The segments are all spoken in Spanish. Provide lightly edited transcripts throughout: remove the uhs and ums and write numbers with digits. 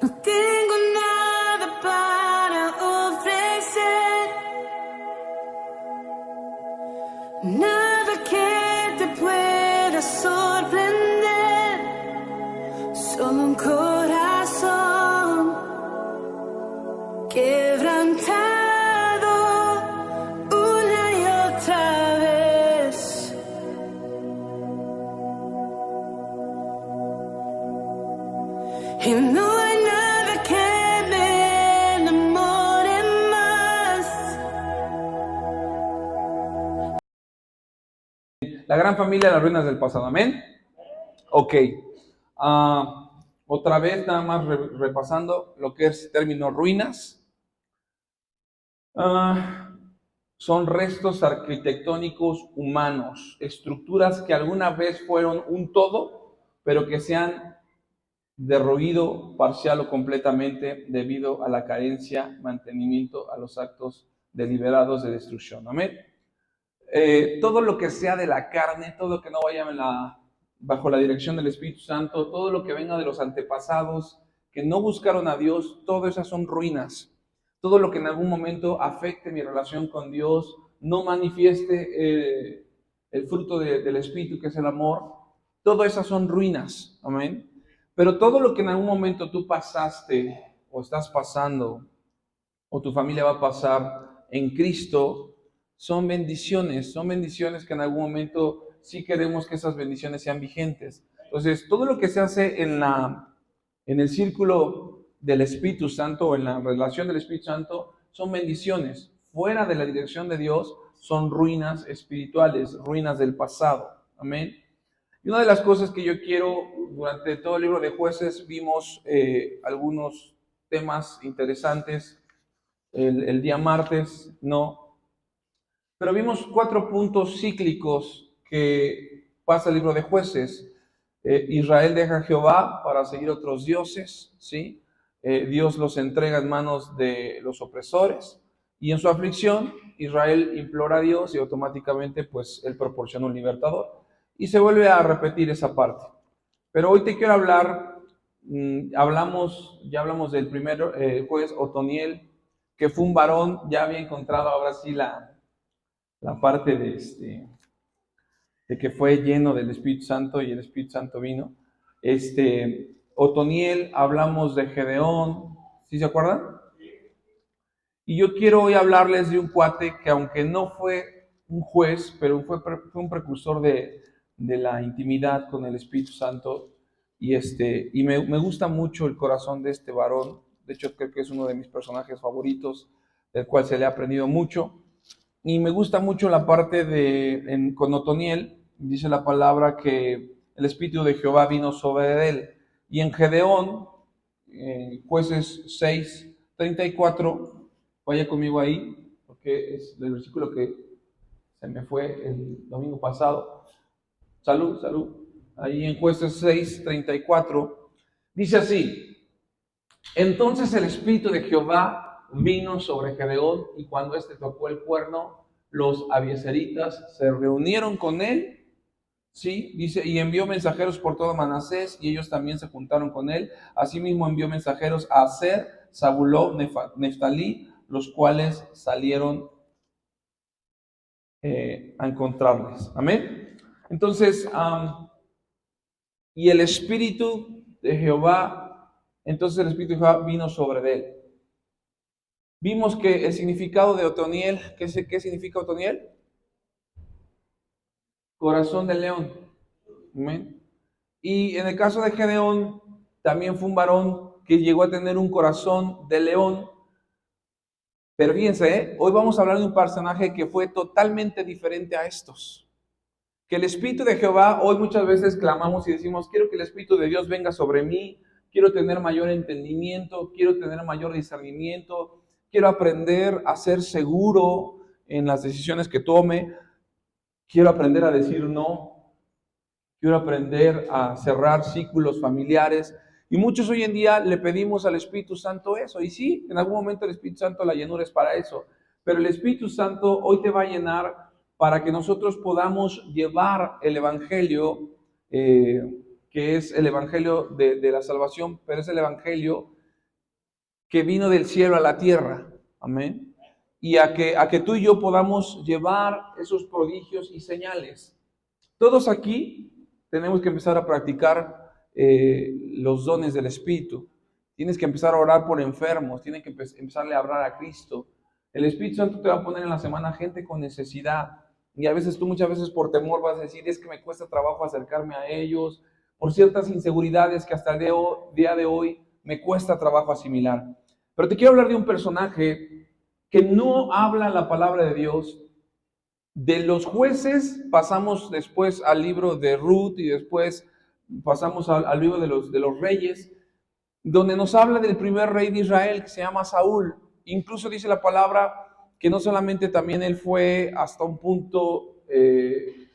No tengo nada para ofrecer, nada que te pueda sorprender, solo un corazón quebrantado una y otra vez. Y no hay nada que me enamore más. La gran familia de las ruinas del pasado, amén. Ok. Otra vez, nada más repasando lo que es término ruinas. Son restos arquitectónicos humanos, estructuras que alguna vez fueron un todo, pero que se han derruido parcial o completamente debido a la carencia, mantenimiento, a los actos deliberados de destrucción. Amén. Todo lo que sea de la carne, todo lo que no vaya bajo la dirección del Espíritu Santo, todo lo que venga de los antepasados que no buscaron a Dios, todas esas son ruinas. Todo lo que en algún momento afecte mi relación con Dios, no manifieste el fruto del Espíritu, que es el amor, todas esas son ruinas. Amén. Pero todo lo que en algún momento tú pasaste o estás pasando o tu familia va a pasar en Cristo, son bendiciones que en algún momento sí queremos que esas bendiciones sean vigentes. Entonces, todo lo que se hace en el círculo del Espíritu Santo o en la relación del Espíritu Santo son bendiciones. Fuera de la dirección de Dios son ruinas espirituales, ruinas del pasado. Amén. Y una de las cosas que yo quiero, durante todo el libro de Jueces, vimos algunos temas interesantes el día martes, no. Pero vimos 4 puntos cíclicos que pasa el libro de Jueces. Israel deja a Jehová para seguir otros dioses, ¿sí? Dios los entrega en manos de los opresores y en su aflicción Israel implora a Dios y automáticamente pues él proporciona un libertador. Y se vuelve a repetir esa parte. Pero hoy te quiero hablar, ya hablamos del primer juez Otoniel, que fue un varón, ya había encontrado ahora sí la parte de que fue lleno del Espíritu Santo y el Espíritu Santo vino. Otoniel, hablamos de Gedeón, ¿sí se acuerdan? Y yo quiero hoy hablarles de un cuate que aunque no fue un juez, pero fue un precursor de la intimidad con el Espíritu Santo. Y me gusta mucho el corazón de este varón. De hecho, creo que es uno de mis personajes favoritos, del cual se le ha aprendido mucho. Y me gusta mucho la parte con Otoniel, dice la palabra que el Espíritu de Jehová vino sobre él. Y en Gedeón, Jueces 6:34, vaya conmigo ahí, porque es el versículo que se me fue el domingo pasado. Salud, salud. Ahí en Jueces 6:34, dice así: entonces el Espíritu de Jehová vino sobre Gedeón, y cuando éste tocó el cuerno, los abiezeritas se reunieron con él, ¿sí? Dice, y envió mensajeros por todo Manasés, y ellos también se juntaron con él. Asimismo envió mensajeros a Aser, Zabulón, Neftalí, los cuales salieron a encontrarles. Amén. Entonces, y el Espíritu de Jehová, entonces el Espíritu de Jehová vino sobre él. Vimos que el significado de Otoniel, ¿qué significa Otoniel? Corazón de león. ¿Amén? Y en el caso de Gedeón, también fue un varón que llegó a tener un corazón de león. Pero fíjense, hoy vamos a hablar de un personaje que fue totalmente diferente a estos. Que el Espíritu de Jehová, hoy muchas veces clamamos y decimos, quiero que el Espíritu de Dios venga sobre mí, quiero tener mayor entendimiento, quiero tener mayor discernimiento, quiero aprender a ser seguro en las decisiones que tome, quiero aprender a decir no, quiero aprender a cerrar círculos familiares. Y muchos hoy en día le pedimos al Espíritu Santo eso. Y sí, en algún momento el Espíritu Santo, la llenura es para eso. Pero el Espíritu Santo hoy te va a llenar para que nosotros podamos llevar el Evangelio, que es el Evangelio de la salvación, pero es el Evangelio que vino del cielo a la tierra. Amén. Y a que tú y yo podamos llevar esos prodigios y señales. Todos aquí tenemos que empezar a practicar los dones del Espíritu. Tienes que empezar a orar por enfermos, tienes que empezarle a hablar a Cristo. El Espíritu Santo te va a poner en la semana gente con necesidad. Y a veces tú muchas veces por temor vas a decir, es que me cuesta trabajo acercarme a ellos, por ciertas inseguridades que hasta el día de hoy me cuesta trabajo asimilar. Pero te quiero hablar de un personaje que no habla la palabra de Dios. De los jueces pasamos después al libro de Ruth y después pasamos al libro de los reyes, donde nos habla del primer rey de Israel que se llama Saúl. Incluso dice la palabra que no solamente también él fue hasta un punto, el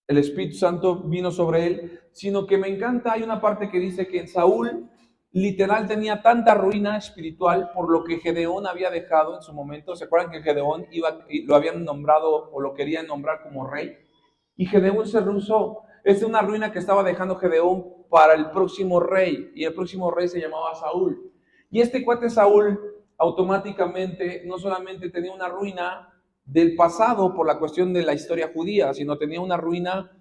Espíritu Santo vino sobre él, sino que me encanta, hay una parte que dice que en Saúl literal tenía tanta ruina espiritual por lo que Gedeón había dejado en su momento. ¿Se acuerdan que Gedeón lo habían nombrado o lo querían nombrar como rey? Y Gedeón se rehusó. Es una ruina que estaba dejando Gedeón para el próximo rey, y el próximo rey se llamaba Saúl. Y este cuate Saúl automáticamente no solamente tenía una ruina del pasado por la cuestión de la historia judía, sino tenía una ruina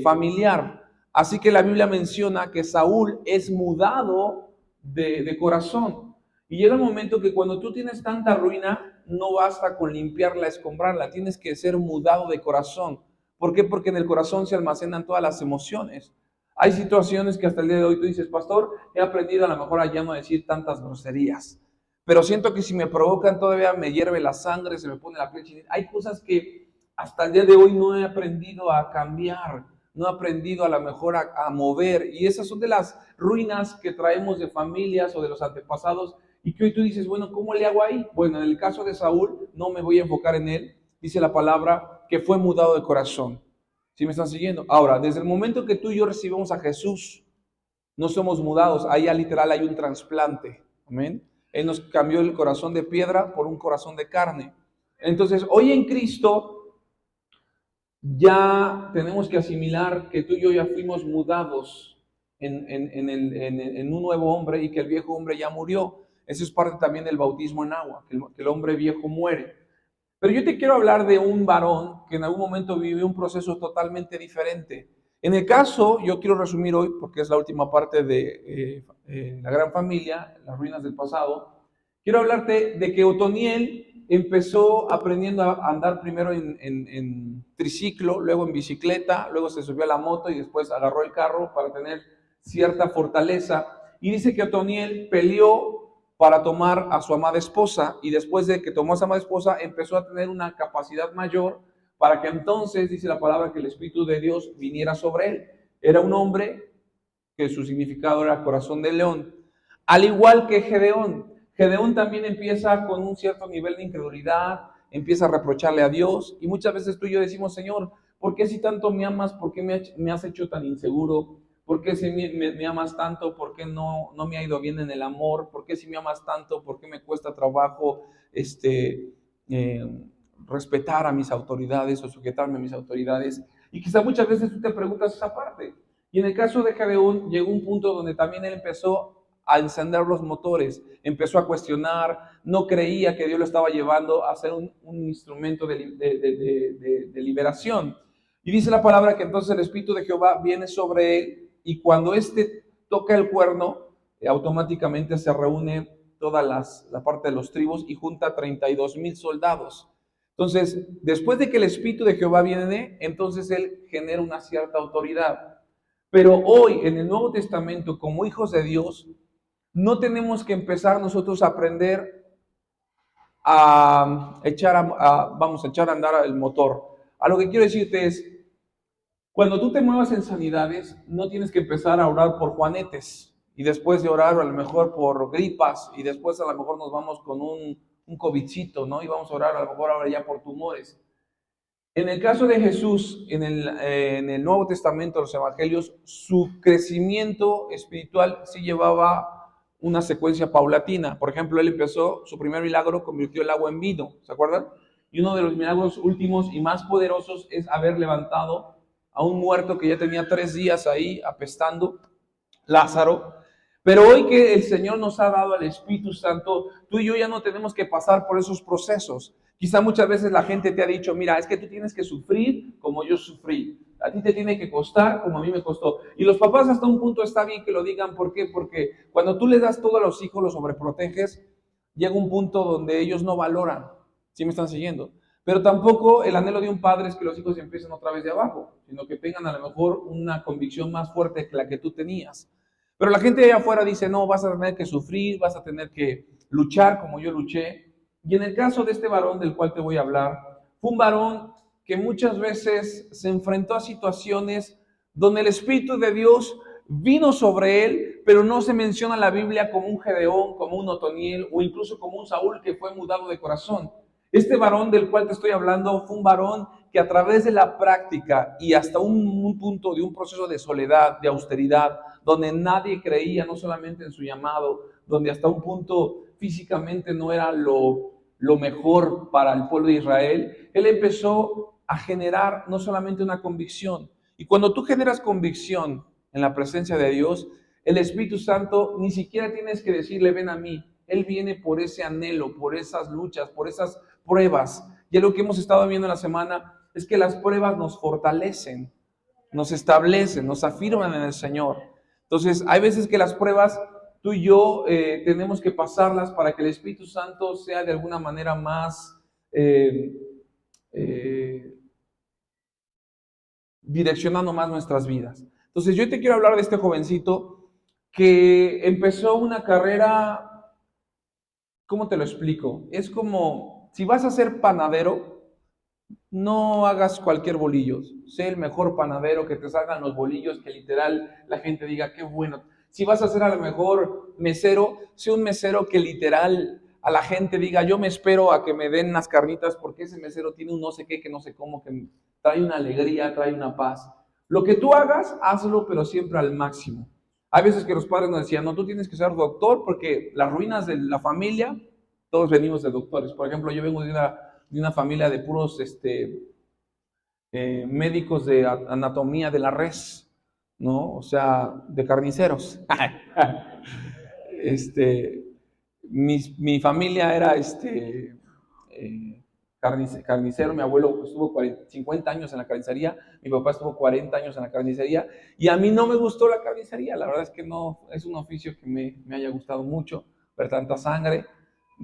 familiar. Así que la Biblia menciona que Saúl es mudado de corazón. Y llega el momento que cuando tú tienes tanta ruina, no basta con limpiarla, escombrarla, tienes que ser mudado de corazón. ¿Por qué? Porque en el corazón se almacenan todas las emociones. Hay situaciones que hasta el día de hoy tú dices, pastor, he aprendido a lo mejor a ya no decir tantas groserías, pero siento que si me provocan todavía me hierve la sangre, se me pone la piel chinita. Hay cosas que hasta el día de hoy no he aprendido a cambiar, no he aprendido a lo mejor a mover, y esas son de las ruinas que traemos de familias o de los antepasados, y que hoy tú dices, bueno, ¿cómo le hago ahí? Bueno, en el caso de Saúl, no me voy a enfocar en él, dice la palabra que fue mudado de corazón. ¿Sí me están siguiendo? Ahora, desde el momento que tú y yo recibimos a Jesús, no somos mudados, ahí ya literal hay un trasplante, amén. Él nos cambió el corazón de piedra por un corazón de carne. Entonces, hoy en Cristo ya tenemos que asimilar que tú y yo ya fuimos mudados en un nuevo hombre y que el viejo hombre ya murió. Eso es parte también del bautismo en agua, que el hombre viejo muere. Pero yo te quiero hablar de un varón que en algún momento vivió un proceso totalmente diferente. En el caso, yo quiero resumir hoy, porque es la última parte de la gran familia, las ruinas del pasado, quiero hablarte de que Otoniel empezó aprendiendo a andar primero en triciclo, luego en bicicleta, luego se subió a la moto y después agarró el carro para tener cierta fortaleza. Y dice que Otoniel peleó para tomar a su amada esposa, y después de que tomó a su amada esposa empezó a tener una capacidad mayor para que entonces, dice la palabra, que el Espíritu de Dios viniera sobre él. Era un hombre que su significado era corazón de león. Al igual que Gedeón. Gedeón también empieza con un cierto nivel de incredulidad, empieza a reprocharle a Dios, y muchas veces tú y yo decimos, Señor, ¿por qué si tanto me amas? ¿Por qué me has hecho tan inseguro? ¿Por qué si me amas tanto? ¿Por qué no me ha ido bien en el amor? ¿Por qué si me amas tanto? ¿Por qué me cuesta trabajo respetar a mis autoridades o sujetarme a mis autoridades? Y quizá muchas veces tú te preguntas esa parte. Y en el caso de Gedeón llegó un punto donde también él empezó a encender los motores, empezó a cuestionar, no creía que Dios lo estaba llevando a ser un instrumento de liberación. Y dice la palabra que entonces el Espíritu de Jehová viene sobre él, y cuando éste toca el cuerno, automáticamente se reúne toda la parte de los tribus y junta 32,000 soldados. Entonces, después de que el Espíritu de Jehová viene, entonces él genera una cierta autoridad. Pero hoy, en el Nuevo Testamento, como hijos de Dios, no tenemos que empezar nosotros a aprender vamos a echar a andar el motor. A lo que quiero decirte es, cuando tú te muevas en sanidades, no tienes que empezar a orar por juanetes, y después de orar a lo mejor por gripas, y después a lo mejor nos vamos con un covidcito, ¿no? Y vamos a orar a lo mejor ahora ya por tumores. En el caso de Jesús, en el Nuevo Testamento, los Evangelios, su crecimiento espiritual sí llevaba una secuencia paulatina. Por ejemplo, él empezó, su primer milagro convirtió el agua en vino, ¿se acuerdan? Y uno de los milagros últimos y más poderosos es haber levantado a un muerto que ya tenía 3 días ahí apestando, Lázaro, Pero hoy que el Señor nos ha dado al Espíritu Santo, tú y yo ya no tenemos que pasar por esos procesos. Quizá muchas veces la gente te ha dicho, mira, es que tú tienes que sufrir como yo sufrí. A ti te tiene que costar como a mí me costó. Y los papás hasta un punto está bien que lo digan. ¿Por qué? Porque cuando tú le das todo a los hijos, los sobreproteges, llega un punto donde ellos no valoran. ¿Sí me están siguiendo? Pero tampoco el anhelo de un padre es que los hijos empiecen otra vez de abajo, sino que tengan a lo mejor una convicción más fuerte que la que tú tenías. Pero la gente de allá afuera dice, no, vas a tener que sufrir, vas a tener que luchar como yo luché. Y en el caso de este varón del cual te voy a hablar, fue un varón que muchas veces se enfrentó a situaciones donde el Espíritu de Dios vino sobre él, pero no se menciona en la Biblia como un Gedeón, como un Otoniel o incluso como un Saúl que fue mudado de corazón. Este varón del cual te estoy hablando fue un varón que a través de la práctica y hasta un punto de un proceso de soledad, de austeridad, donde nadie creía no solamente en su llamado, donde hasta un punto físicamente no era lo mejor para el pueblo de Israel, él empezó a generar no solamente una convicción. Y cuando tú generas convicción en la presencia de Dios, el Espíritu Santo ni siquiera tienes que decirle, ven a mí. Él viene por ese anhelo, por esas luchas, por esas pruebas. Ya lo que hemos estado viendo en la semana es que las pruebas nos fortalecen, nos establecen, nos afirman en el Señor. Entonces, hay veces que las pruebas, tú y yo tenemos que pasarlas para que el Espíritu Santo sea de alguna manera más eh, eh, direccionando más nuestras vidas. Entonces, yo te quiero hablar de este jovencito que empezó una carrera, ¿cómo te lo explico? Es como, si vas a ser panadero, no hagas cualquier bolillo. Sé el mejor panadero, que te salgan los bolillos, que literal la gente diga, qué bueno. Si vas a ser a lo mejor mesero, sé un mesero que literal a la gente diga, yo me espero a que me den unas carnitas porque ese mesero tiene un no sé qué, que no sé cómo, que trae una alegría, trae una paz. Lo que tú hagas, hazlo, pero siempre al máximo. Hay veces que los padres nos decían, no, tú tienes que ser doctor porque las ruinas de la familia, todos venimos de doctores. Por ejemplo, yo vengo de una familia de puros médicos de anatomía de la res, ¿no? O sea, de carniceros. este, mi familia era carnicero, mi abuelo estuvo 50 años en la carnicería, mi papá estuvo 40 años en la carnicería, y a mí no me gustó la carnicería, la verdad es que no es un oficio que me haya gustado mucho, ver tanta sangre.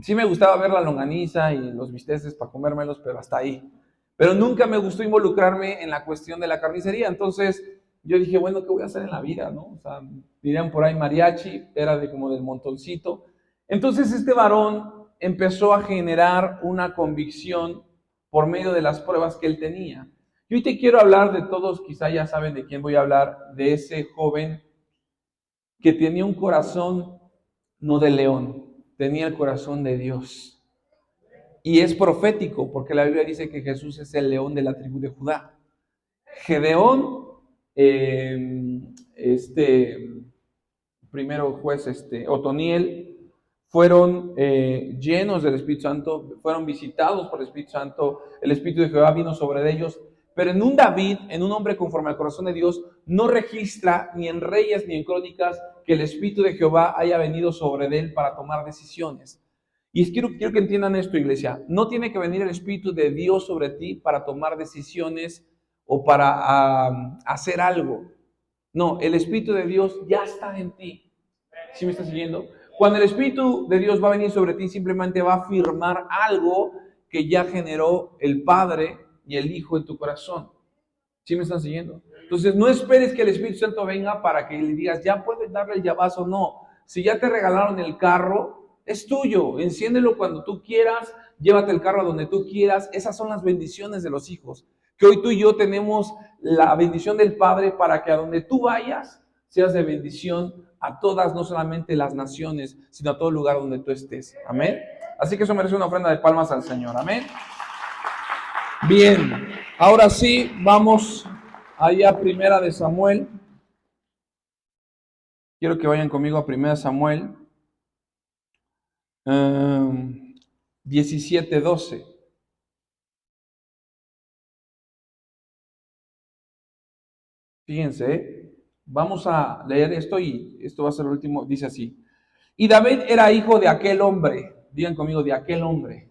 Sí me gustaba ver la longaniza y los bisteces para comérmelos, pero hasta ahí. Pero nunca me gustó involucrarme en la cuestión de la carnicería. Entonces yo dije, bueno, ¿qué voy a hacer en la vida? ¿No? O sea, dirían por ahí mariachi, era de como del montoncito. Entonces este varón empezó a generar una convicción por medio de las pruebas que él tenía. Y hoy te quiero hablar de todos, quizá ya saben de quién voy a hablar, de ese joven que tenía un corazón no de león, tenía el corazón de Dios. Y es profético, porque la Biblia dice que Jesús es el león de la tribu de Judá. Gedeón, este primero juez, Otoniel, fueron llenos del Espíritu Santo, fueron visitados por el Espíritu Santo, el Espíritu de Jehová vino sobre ellos, pero en un David, en un hombre conforme al corazón de Dios, no registra ni en Reyes ni en Crónicas que el Espíritu de Jehová haya venido sobre él para tomar decisiones. Y quiero que entiendan esto, iglesia. No tiene que venir el Espíritu de Dios sobre ti para tomar decisiones o para hacer algo. No, el Espíritu de Dios ya está en ti. ¿Sí me estás siguiendo? Cuando el Espíritu de Dios va a venir sobre ti, simplemente va a afirmar algo que ya generó el Padre y el Hijo en tu corazón. ¿Sí me están siguiendo? Entonces, no esperes que el Espíritu Santo venga para que le digas, ya puedes darle el llavazo. No. Si ya te regalaron el carro, es tuyo. Enciéndelo cuando tú quieras, llévate el carro a donde tú quieras. Esas son las bendiciones de los hijos. Que hoy tú y yo tenemos la bendición del Padre para que a donde tú vayas, seas de bendición a todas, no solamente las naciones, sino a todo lugar donde tú estés. Amén. Así que eso merece una ofrenda de palmas al Señor. Amén. Bien, ahora sí, vamos allá a Primera de Samuel. Quiero que vayan conmigo a Primera de Samuel 17:12. Fíjense, Vamos a leer esto y esto va a ser el último. Dice así. Y David era hijo de aquel hombre. Digan conmigo, de aquel hombre.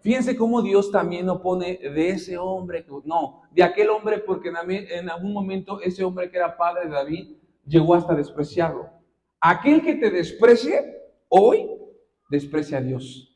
Fíjense cómo Dios también no pone de ese hombre, no, de aquel hombre, porque en algún momento ese hombre que era padre de David llegó hasta despreciarlo. Aquel que te desprecie hoy, desprecia a Dios.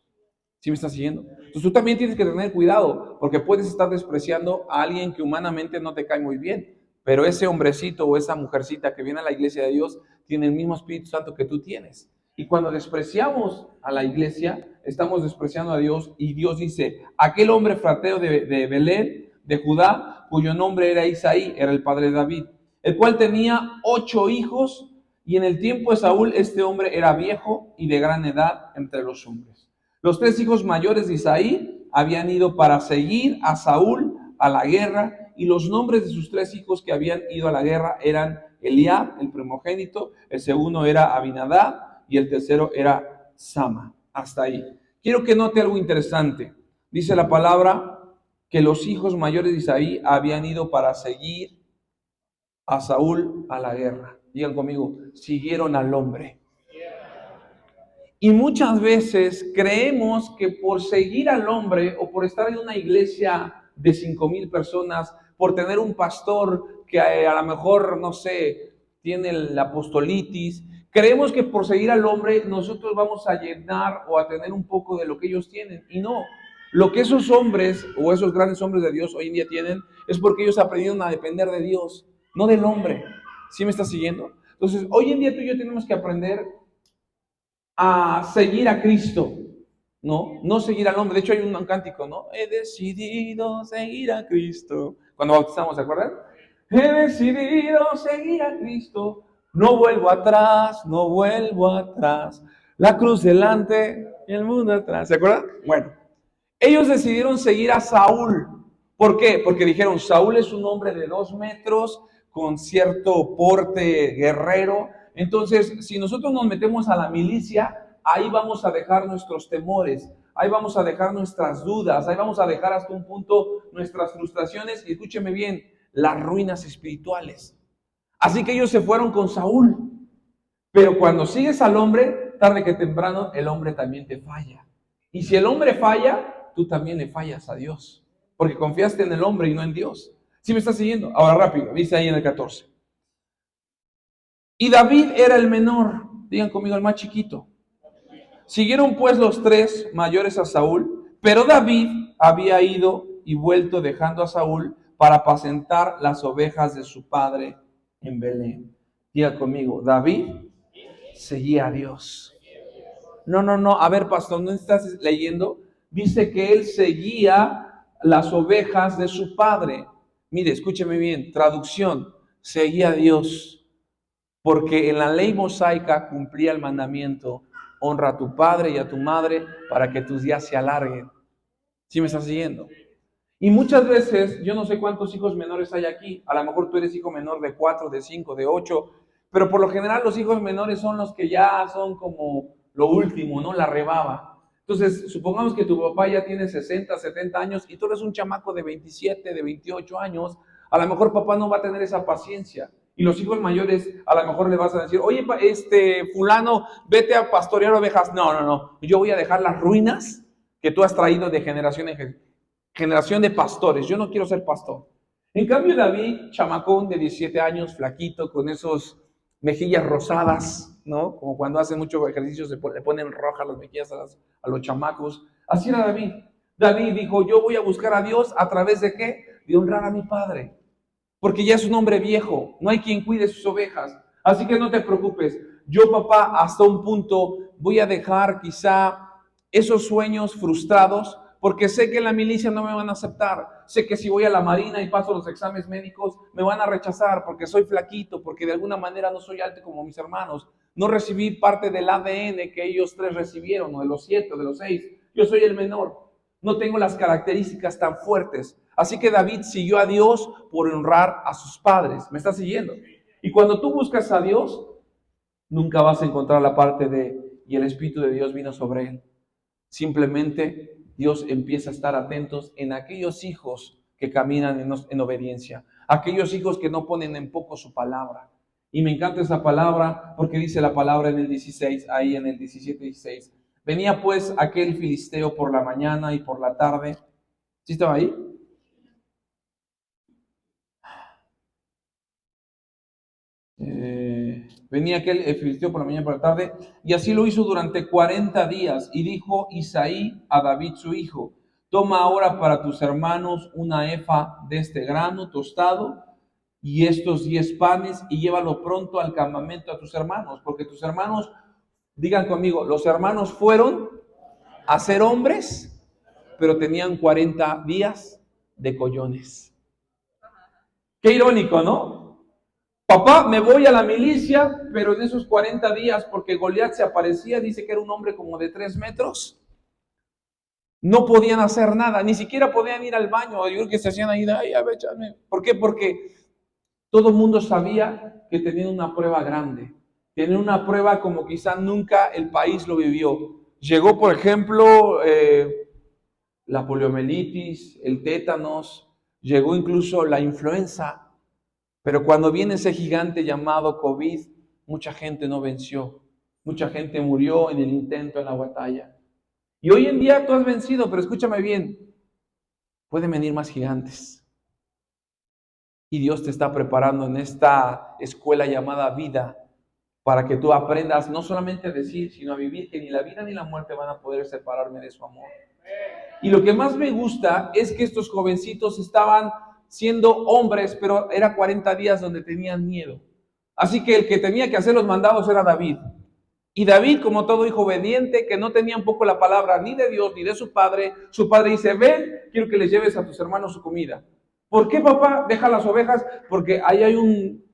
¿Sí me estás siguiendo? Entonces tú también tienes que tener cuidado, porque puedes estar despreciando a alguien que humanamente no te cae muy bien, pero ese hombrecito o esa mujercita que viene a la iglesia de Dios tiene el mismo Espíritu Santo que tú tienes. Y cuando despreciamos a la iglesia, estamos despreciando a Dios, y Dios dice, aquel hombre frateo de Belén, de Judá, cuyo nombre era Isaí, era el padre de David, el cual tenía 8 hijos, y en el tiempo de Saúl este hombre era viejo y de gran edad entre los hombres. Los 3 hijos mayores de Isaí habían ido para seguir a Saúl a la guerra, y los nombres de sus 3 hijos que habían ido a la guerra eran Eliab, el primogénito, el segundo era Abinadab, y el tercero era Sama. Hasta ahí. Quiero que note algo interesante. Dice la palabra que los hijos mayores de Isaí habían ido para seguir a Saúl a la guerra. Digan conmigo, siguieron al hombre. Y muchas veces creemos que por seguir al hombre o por estar en una iglesia de 5,000 personas, por tener un pastor que a lo mejor, no sé, tiene la apostolitis, creemos que por seguir al hombre nosotros vamos a llenar o a tener un poco de lo que ellos tienen. Y no, lo que esos hombres o esos grandes hombres de Dios hoy en día tienen es porque ellos aprendieron a depender de Dios, no del hombre. ¿Sí me estás siguiendo? Entonces, hoy en día tú y yo tenemos que aprender a seguir a Cristo, no seguir al hombre. De hecho hay un cántico, ¿no? He decidido seguir a Cristo. Cuando bautizamos, ¿se acuerdan? He decidido seguir a Cristo. No vuelvo atrás, no vuelvo atrás. La cruz delante y el mundo atrás. ¿Se acuerdan? Bueno, ellos decidieron seguir a Saúl. ¿Por qué? Porque dijeron, Saúl es un hombre de 2 metros, con cierto porte guerrero. Entonces, si nosotros nos metemos a la milicia, ahí vamos a dejar nuestros temores, ahí vamos a dejar nuestras dudas, ahí vamos a dejar hasta un punto nuestras frustraciones y, escúcheme bien, las ruinas espirituales. Así que ellos se fueron con Saúl. Pero cuando sigues al hombre, tarde que temprano, el hombre también te falla. Y si el hombre falla, tú también le fallas a Dios, porque confiaste en el hombre y no en Dios. ¿Sí me estás siguiendo? Ahora rápido, dice ahí en el 14. Y David era el menor, digan conmigo, el más chiquito. Siguieron pues los 3 mayores a Saúl, pero David había ido y vuelto dejando a Saúl para apacentar las ovejas de su padre en Belén. Diga conmigo, David seguía a Dios. No, a ver, pastor, ¿no estás leyendo? Dice que él seguía las ovejas de su padre. Mire, escúcheme bien, traducción, seguía a Dios, porque en la ley mosaica cumplía el mandamiento, honra a tu padre y a tu madre para que tus días se alarguen. ¿Sí me estás siguiendo? Y muchas veces, yo no sé cuántos hijos menores hay aquí, a lo mejor tú eres hijo menor de 4, de 5, de 8, pero por lo general los hijos menores son los que ya son como lo último, ¿no? La rebaba. Entonces, supongamos que tu papá ya tiene 60, 70 años y tú eres un chamaco de 27, de 28 años, a lo mejor papá no va a tener esa paciencia. Y los hijos mayores, a lo mejor le vas a decir, oye, fulano, vete a pastorear ovejas. No, yo voy a dejar las ruinas que tú has traído de generación en generación de pastores. Yo no quiero ser pastor. En cambio, David, chamacón de 17 años, flaquito, con esos mejillas rosadas, ¿no? Como cuando hacen mucho ejercicio le ponen rojas las mejillas a los chamacos. Así era David. David dijo, yo voy a buscar a Dios a través de ¿qué? De honrar a mi padre. Porque ya es un hombre viejo, no hay quien cuide sus ovejas. Así que no te preocupes. Yo, papá, hasta un punto voy a dejar quizá esos sueños frustrados, porque sé que en la milicia no me van a aceptar. Sé que si voy a la marina y paso los exámenes médicos, me van a rechazar porque soy flaquito, porque de alguna manera no soy alto como mis hermanos. No recibí parte del ADN que ellos 3 recibieron, o de los 7, o de los 6. Yo soy el menor. No tengo las características tan fuertes. Así que David siguió a Dios por honrar a sus padres. ¿Me estás siguiendo? Y cuando tú buscas a Dios, nunca vas a encontrar la parte de, y el Espíritu de Dios vino sobre él. Simplemente Dios empieza a estar atentos en aquellos hijos que caminan en obediencia, aquellos hijos que no ponen en poco su palabra. Y me encanta esa palabra porque dice la palabra en el 16, ahí en el 17, 16. Venía pues aquel filisteo por la mañana y por la tarde. ¿Sí estaba ahí? Venía aquel filisteo por la mañana y por la tarde, y así lo hizo durante 40 días. Y dijo Isaí a David su hijo: toma ahora para tus hermanos una efa de este grano tostado y estos 10 panes, y llévalo pronto al campamento a tus hermanos, porque tus hermanos, digan conmigo, los hermanos fueron a ser hombres, pero tenían 40 días de collones. Qué irónico, ¿no? Papá, me voy a la milicia, pero en esos 40 días, porque Goliat se aparecía, dice que era un hombre como de 3 metros, no podían hacer nada, ni siquiera podían ir al baño. Yo creo que se hacían ahí, ay, a ver, échame. ¿Por qué? Porque todo el mundo sabía que tenían una prueba grande, tenían una prueba como quizá nunca el país lo vivió. Llegó, por ejemplo, la poliomielitis, el tétanos, llegó incluso la influenza. Pero cuando viene ese gigante llamado COVID, mucha gente no venció. Mucha gente murió en el intento, en la batalla. Y hoy en día tú has vencido, pero escúchame bien, pueden venir más gigantes. Y Dios te está preparando en esta escuela llamada vida para que tú aprendas no solamente a decir, sino a vivir, que ni la vida ni la muerte van a poder separarme de su amor. Y lo que más me gusta es que estos jovencitos estaban siendo hombres, pero era 40 días donde tenían miedo. Así que el que tenía que hacer los mandados era David. Y David, como todo hijo obediente, que no tenía un poco la palabra ni de Dios ni de su padre dice, ven, quiero que les lleves a tus hermanos su comida. ¿Por qué, papá? Deja las ovejas, porque ahí hay un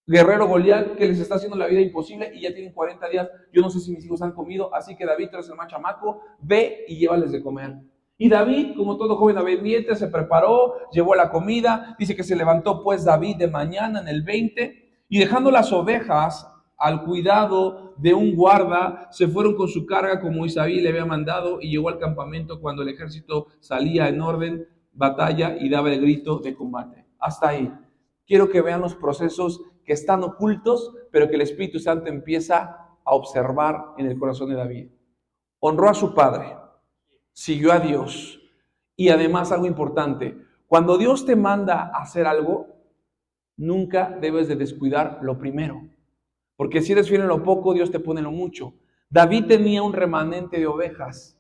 guerrero Goliat que les está haciendo la vida imposible y ya tienen 40 días. Yo no sé si mis hijos han comido, así que David, tras el más chamaco, ve y llévales de comer. Y David, como todo joven obediente, se preparó, llevó la comida. Dice que se levantó pues David de mañana en el 20 y dejando las ovejas al cuidado de un guarda, se fueron con su carga como Isaí le había mandado y llegó al campamento cuando el ejército salía en orden, batalla y daba el grito de combate. Hasta ahí. Quiero que vean los procesos que están ocultos, pero que el Espíritu Santo empieza a observar en el corazón de David. Honró a su padre, siguió a Dios, y además algo importante, cuando Dios te manda a hacer algo, nunca debes de descuidar lo primero, porque si eres fiel en lo poco, Dios te pone en lo mucho. David tenía un remanente de ovejas.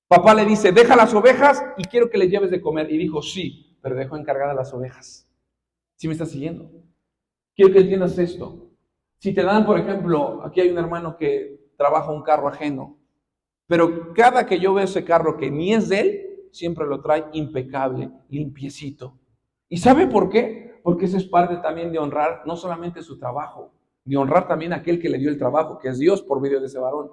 Papá le dice, deja las ovejas y quiero que les lleves de comer, y dijo, sí, pero dejó encargadas las ovejas. ¿Sí me estás siguiendo? Quiero que entiendas esto. Si te dan, por ejemplo, aquí hay un hermano que trabaja un carro ajeno, pero cada que yo veo ese carro que ni es de él, siempre lo trae impecable, limpiecito. ¿Y sabe por qué? Porque eso es parte también de honrar no solamente su trabajo, de honrar también a aquel que le dio el trabajo, que es Dios por medio de ese varón.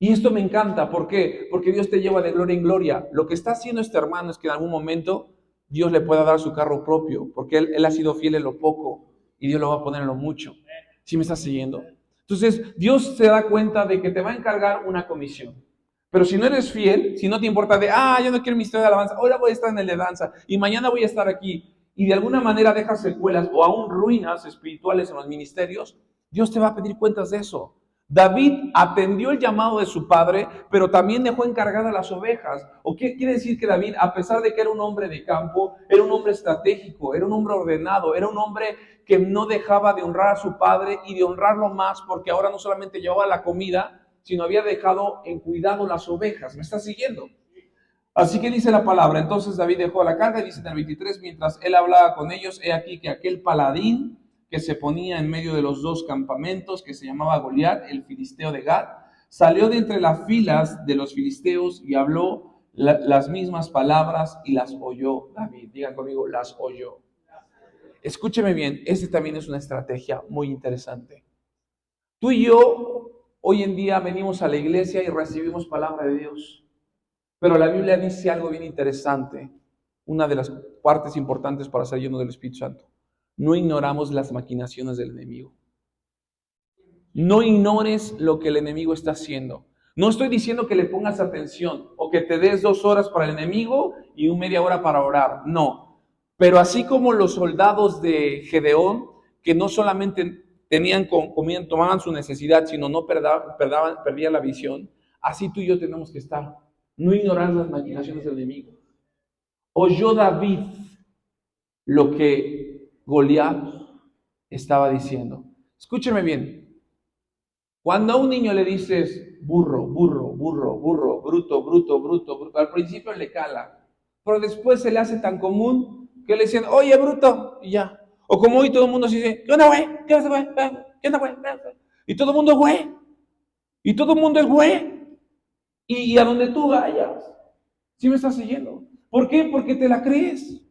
Y esto me encanta, ¿por qué? Porque Dios te lleva de gloria en gloria. Lo que está haciendo este hermano es que en algún momento Dios le pueda dar su carro propio, porque él ha sido fiel en lo poco y Dios lo va a poner en lo mucho. ¿Sí me estás siguiendo? Entonces, Dios se da cuenta de que te va a encargar una comisión. Pero si no eres fiel, si no te importa de, yo no quiero mi historia de alabanza, ahora voy a estar en el de danza y mañana voy a estar aquí, y de alguna manera dejas secuelas o aún ruinas espirituales en los ministerios, Dios te va a pedir cuentas de eso. David atendió el llamado de su padre, pero también dejó encargadas las ovejas. ¿O qué quiere decir? Que David, a pesar de que era un hombre de campo, era un hombre estratégico, era un hombre ordenado, era un hombre que no dejaba de honrar a su padre y de honrarlo más, porque ahora no solamente llevaba la comida, sino había dejado en cuidado las ovejas. ¿Me estás siguiendo? Así que dice la palabra, entonces David dejó la carga, y dice en el 23, mientras él hablaba con ellos, he aquí que aquel paladín que se ponía en medio de los dos campamentos, que se llamaba Goliat, el filisteo de Gat, salió de entre las filas de los filisteos y habló las mismas palabras y las oyó David. Digan conmigo, las oyó. Escúcheme bien, esta también es una estrategia muy interesante. Tú y yo hoy en día venimos a la iglesia y recibimos palabra de Dios, pero la Biblia dice algo bien interesante, una de las partes importantes para ser lleno del Espíritu Santo. No ignoramos las maquinaciones del enemigo. No ignores lo que el enemigo está haciendo. No estoy diciendo que le pongas atención o que te des 2 horas para el enemigo y 1 media hora para orar. No. Pero así como los soldados de Gedeón, que no solamente comían, tomaban su necesidad, sino no perdían la visión. Así tú y yo tenemos que estar. No ignorar las maquinaciones del enemigo. Oyó David lo que Goliat estaba diciendo. Escúcheme bien. Cuando a un niño le dices burro, burro, burro, burro, bruto, bruto, bruto, bruto, al principio le cala, pero después se le hace tan común que le dicen, oye, bruto, y ya. O como hoy todo el mundo se dice, ¿qué onda, güey? ¿Qué onda, güey? ¿Qué onda, güey? Y todo el mundo es güey. Y todo el mundo es güey. Y a donde tú vayas, ¿sí me estás siguiendo? ¿Por qué? Porque te la crees.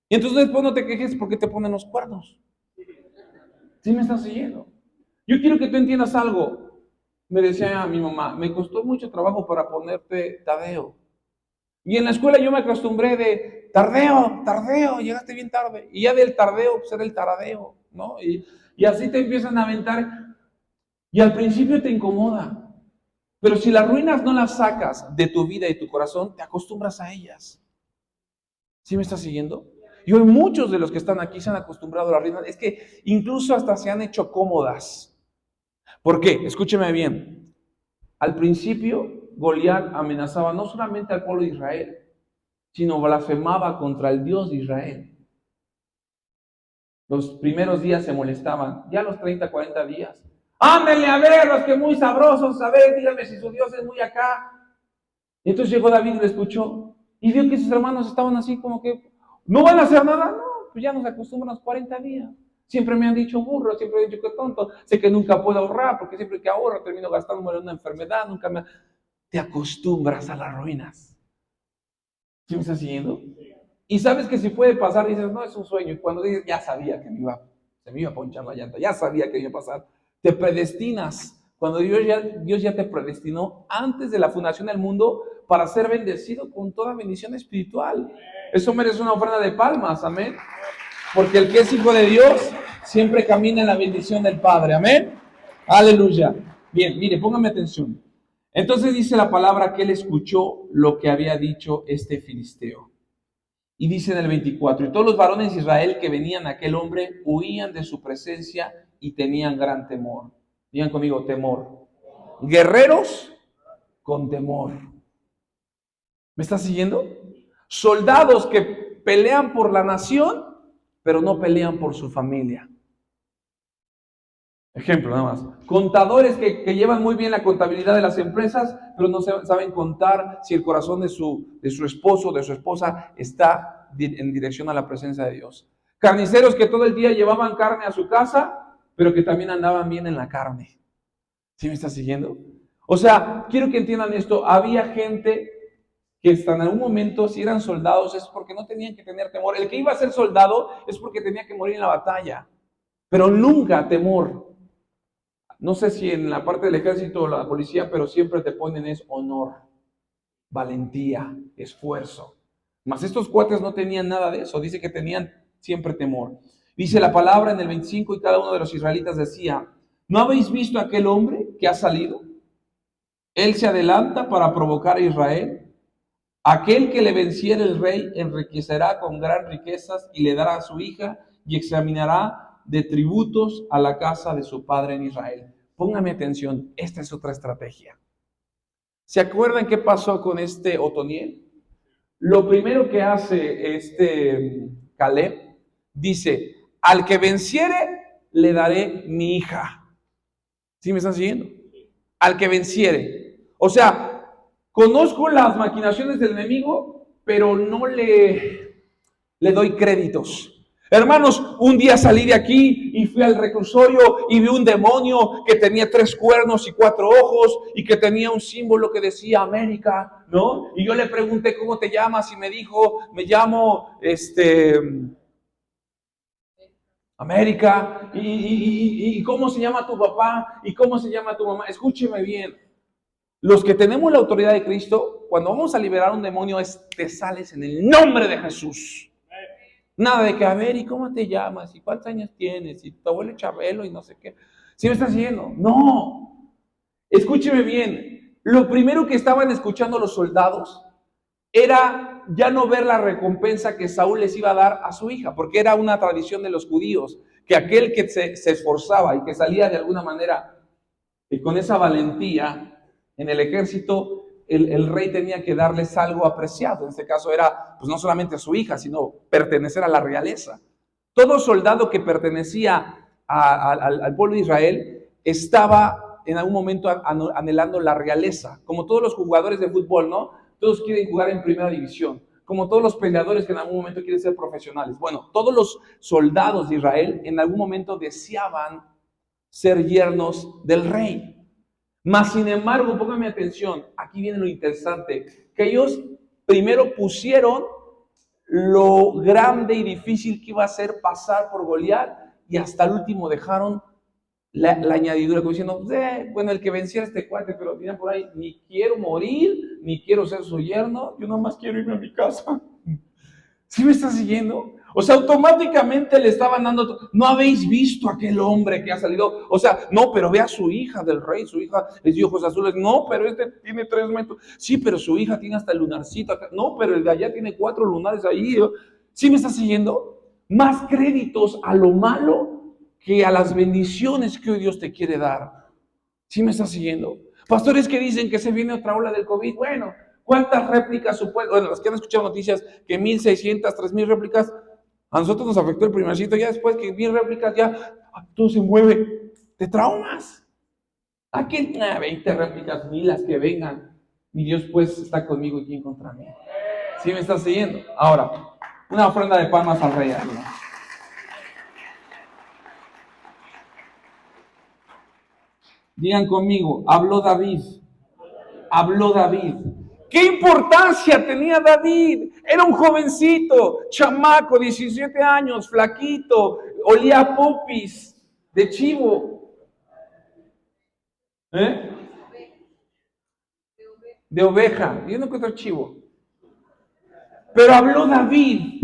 Y entonces después no te quejes porque te ponen los cuernos. ¿Sí me estás siguiendo? Yo quiero que tú entiendas algo. Me decía mi mamá, me costó mucho trabajo para ponerte Tadeo. Y en la escuela yo me acostumbré de tardeo, tardeo, llegaste bien tarde. Y ya del tardeo, pues era el taradeo, ¿no? Y así te empiezan a aventar. Y al principio te incomoda. Pero si las ruinas no las sacas de tu vida y tu corazón, te acostumbras a ellas. ¿Sí me estás siguiendo? Y hoy muchos de los que están aquí se han acostumbrado a las ruinas. Es que incluso hasta se han hecho cómodas. ¿Por qué? Escúcheme bien. Al principio, Goliat amenazaba no solamente al pueblo de Israel, sino blasfemaba contra el Dios de Israel. Los primeros días se molestaban, ya los 30, 40 días. Ándenle a ver los que muy sabrosos, a ver, díganme si su Dios es muy acá. Y entonces llegó David y lo escuchó y vio que sus hermanos estaban así como que, ¿no van a hacer nada? No, pues ya nos acostumbramos 40 días. Siempre me han dicho burro, siempre me han dicho que tonto, sé que nunca puedo ahorrar, porque siempre que ahorro termino gastándome en una enfermedad, nunca me... Te acostumbras a las ruinas. ¿Sí me estás siguiendo? Y sabes que si puede pasar, dices, no, es un sueño. Y cuando dices, ya sabía que se me iba a ponchar la llanta, ya sabía que iba a pasar. Te predestinas. Cuando Dios ya te predestinó antes de la fundación del mundo para ser bendecido con toda bendición espiritual. Eso merece una ofrenda de palmas, amén. Porque el que es hijo de Dios siempre camina en la bendición del Padre, amén. Aleluya. Bien, mire, póngame atención. Entonces dice la palabra que él escuchó lo que había dicho este filisteo. Y dice en el 24, y todos los varones de Israel que venían a aquel hombre huían de su presencia y tenían gran temor. Digan conmigo, temor. Guerreros con temor. ¿Me estás siguiendo? Soldados que pelean por la nación, pero no pelean por su familia. Ejemplo nada más. Contadores que llevan muy bien la contabilidad de las empresas, pero no saben contar si el corazón de su esposo o de su esposa está en dirección a la presencia de Dios. Carniceros que todo el día llevaban carne a su casa, pero que también andaban bien en la carne. ¿Sí me estás siguiendo? O sea, quiero que entiendan esto. Había gente que hasta en algún momento, si eran soldados, es porque no tenían que tener temor. El que iba a ser soldado es porque tenía que morir en la batalla, pero nunca temor. No sé si en la parte del ejército o la policía, pero siempre te ponen es honor, valentía, esfuerzo. Mas estos cuates no tenían nada de eso. Dice que tenían siempre temor. Dice la palabra en el 25 y cada uno de los israelitas decía, ¿no habéis visto a aquel hombre que ha salido? Él se adelanta para provocar a Israel. Aquel que le venciera el rey enriquecerá con gran riquezas y le dará a su hija y examinará de tributos a la casa de su padre en Israel. Póngame atención, esta es otra estrategia. ¿Se acuerdan qué pasó con este Otoniel? Lo primero que hace este Caleb, dice, al que venciere, le daré mi hija. ¿Sí me están siguiendo? Al que venciere. O sea, conozco las maquinaciones del enemigo, pero no le doy créditos. Hermanos, un día salí de aquí y fui al reclusorio y vi un demonio que tenía 3 cuernos y 4 ojos y que tenía un símbolo que decía América, ¿no? Y yo le pregunté, ¿cómo te llamas? Y me dijo, me llamo, América. ¿Y cómo se llama tu papá? ¿Y cómo se llama tu mamá? Escúcheme bien. Los que tenemos la autoridad de Cristo, cuando vamos a liberar un demonio, te sales en el nombre de Jesús. Nada de que, a ver, ¿y cómo te llamas? ¿Y cuántos años tienes? ¿Y tu abuelo Chabelo? Y no sé qué. ¿Sí me estás siguiendo? No. Escúcheme bien. Lo primero que estaban escuchando los soldados era ya no ver la recompensa que Saúl les iba a dar a su hija, porque era una tradición de los judíos, que aquel que se esforzaba y que salía de alguna manera con esa valentía en el ejército, el rey tenía que darles algo apreciado. En este caso era, pues no solamente a su hija, sino pertenecer a la realeza. Todo soldado que pertenecía al pueblo de Israel estaba en algún momento anhelando la realeza. Como todos los jugadores de fútbol, ¿no? Todos quieren jugar en primera división. Como todos los peleadores que en algún momento quieren ser profesionales. Bueno, todos los soldados de Israel en algún momento deseaban ser yernos del rey. Mas, sin embargo, pónganme atención, aquí viene lo interesante, que ellos primero pusieron lo grande y difícil que iba a ser pasar por Goliat, y hasta el último dejaron la añadidura, como diciendo, bueno, el que venciera este cuate, pero tiran por ahí, ni quiero morir, ni quiero ser su yerno, yo nomás quiero irme a mi casa. ¿Sí me está siguiendo? O sea, automáticamente le estaban dando, no habéis visto a aquel hombre que ha salido, o sea, no, pero ve a su hija del rey, su hija les dio ojos azules, no, pero este tiene 3 metros, sí, pero su hija tiene hasta el lunarcito acá, no, pero el de allá tiene 4 lunares ahí, ¿sí me está siguiendo? Más créditos a lo malo que a las bendiciones que hoy Dios te quiere dar. ¿Sí me está siguiendo? Pastores que dicen que se viene otra ola del COVID, bueno, ¿cuántas réplicas supuestas? Bueno, los que han escuchado noticias que 1,600, 3,000 réplicas, a nosotros nos afectó el primercito, ya después que 1,000 réplicas, ya todo se mueve, te traumas. Aquí 20 réplicas, 1,000 las que vengan, mi Dios pues está conmigo y quién contra mí. ¿Sí me estás siguiendo? Ahora, una ofrenda de palmas al rey. ¿No? Digan conmigo, habló David. Habló David. ¿Qué importancia tenía David? Era un jovencito, chamaco, 17 años, flaquito, olía a popis de chivo. De oveja. Yo no encuentro chivo. Pero habló David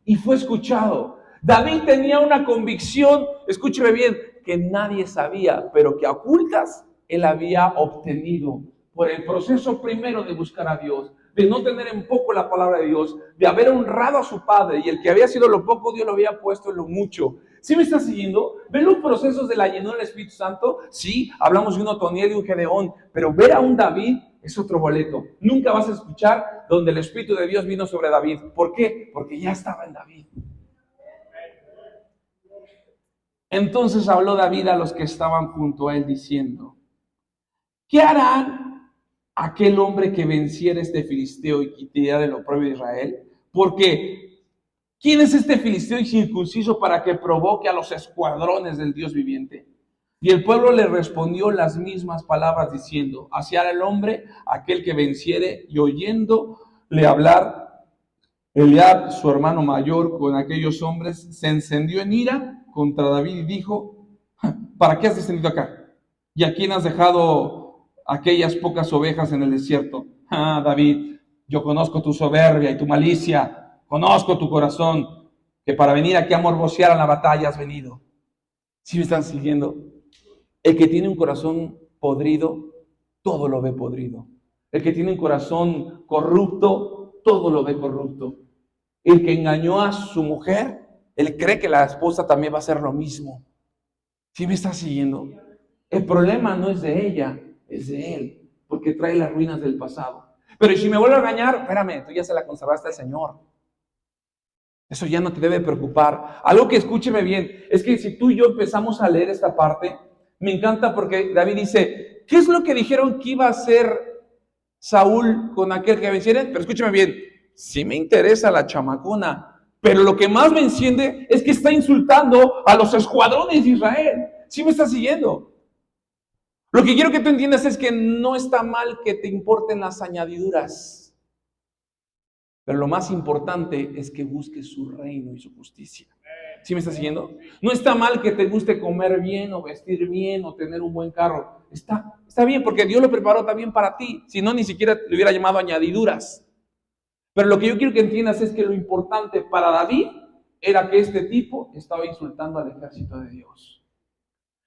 y fue escuchado. David tenía una convicción, escúcheme bien, que nadie sabía, pero que a ocultas él había obtenido por el proceso primero de buscar a Dios, de no tener en poco la palabra de Dios, de haber honrado a su padre, y el que había sido lo poco, Dios lo había puesto en lo mucho. ¿Sí me está siguiendo? ¿Ven los procesos de la llenura del Espíritu Santo? Sí, hablamos de un Otoniel y un Gedeón, pero ver a un David es otro boleto. Nunca vas a escuchar donde el Espíritu de Dios vino sobre David. ¿Por qué? Porque ya estaba en David. Entonces habló David a los que estaban junto a él diciendo, ¿qué harán aquel hombre que venciera este filisteo y quitaría del oprobio de Israel? Porque ¿quién es este filisteo incircunciso para que provoque a los escuadrones del Dios viviente? Y el pueblo le respondió las mismas palabras diciendo, así hará el hombre aquel que venciere. Y oyéndole hablar, Eliab, su hermano mayor, con aquellos hombres, se encendió en ira contra David y dijo, ¿para qué has descendido acá? ¿Y a quién has dejado aquellas pocas ovejas en el desierto? David, yo conozco tu soberbia y tu malicia, conozco tu corazón, que para venir aquí a morbosear a la batalla has venido. ¿Sí me están siguiendo? El que tiene un corazón podrido, todo lo ve podrido. El que tiene un corazón corrupto, todo lo ve corrupto. El que engañó a su mujer, él cree que la esposa también va a hacer lo mismo. ¿Sí me está siguiendo? El problema no es de ella, es de él, porque trae las ruinas del pasado. Pero si me vuelve a engañar, espérame, tú ya se la conservaste al Señor. Eso ya no te debe preocupar. Algo que escúcheme bien, es que si tú y yo empezamos a leer esta parte, me encanta porque David dice, ¿qué es lo que dijeron que iba a hacer Saúl con aquel que venciera? Pero escúcheme bien, sí me interesa la chamacona, pero lo que más me enciende es que está insultando a los escuadrones de Israel. ¿Sí me está siguiendo? Lo que quiero que tú entiendas es que no está mal que te importen las añadiduras, pero lo más importante es que busques su reino y su justicia. ¿Sí me está siguiendo? No está mal que te guste comer bien o vestir bien o tener un buen carro. Está bien porque Dios lo preparó también para ti. Si no, ni siquiera le hubiera llamado añadiduras. Pero lo que yo quiero que entiendas es que lo importante para David era que este tipo estaba insultando al ejército de Dios.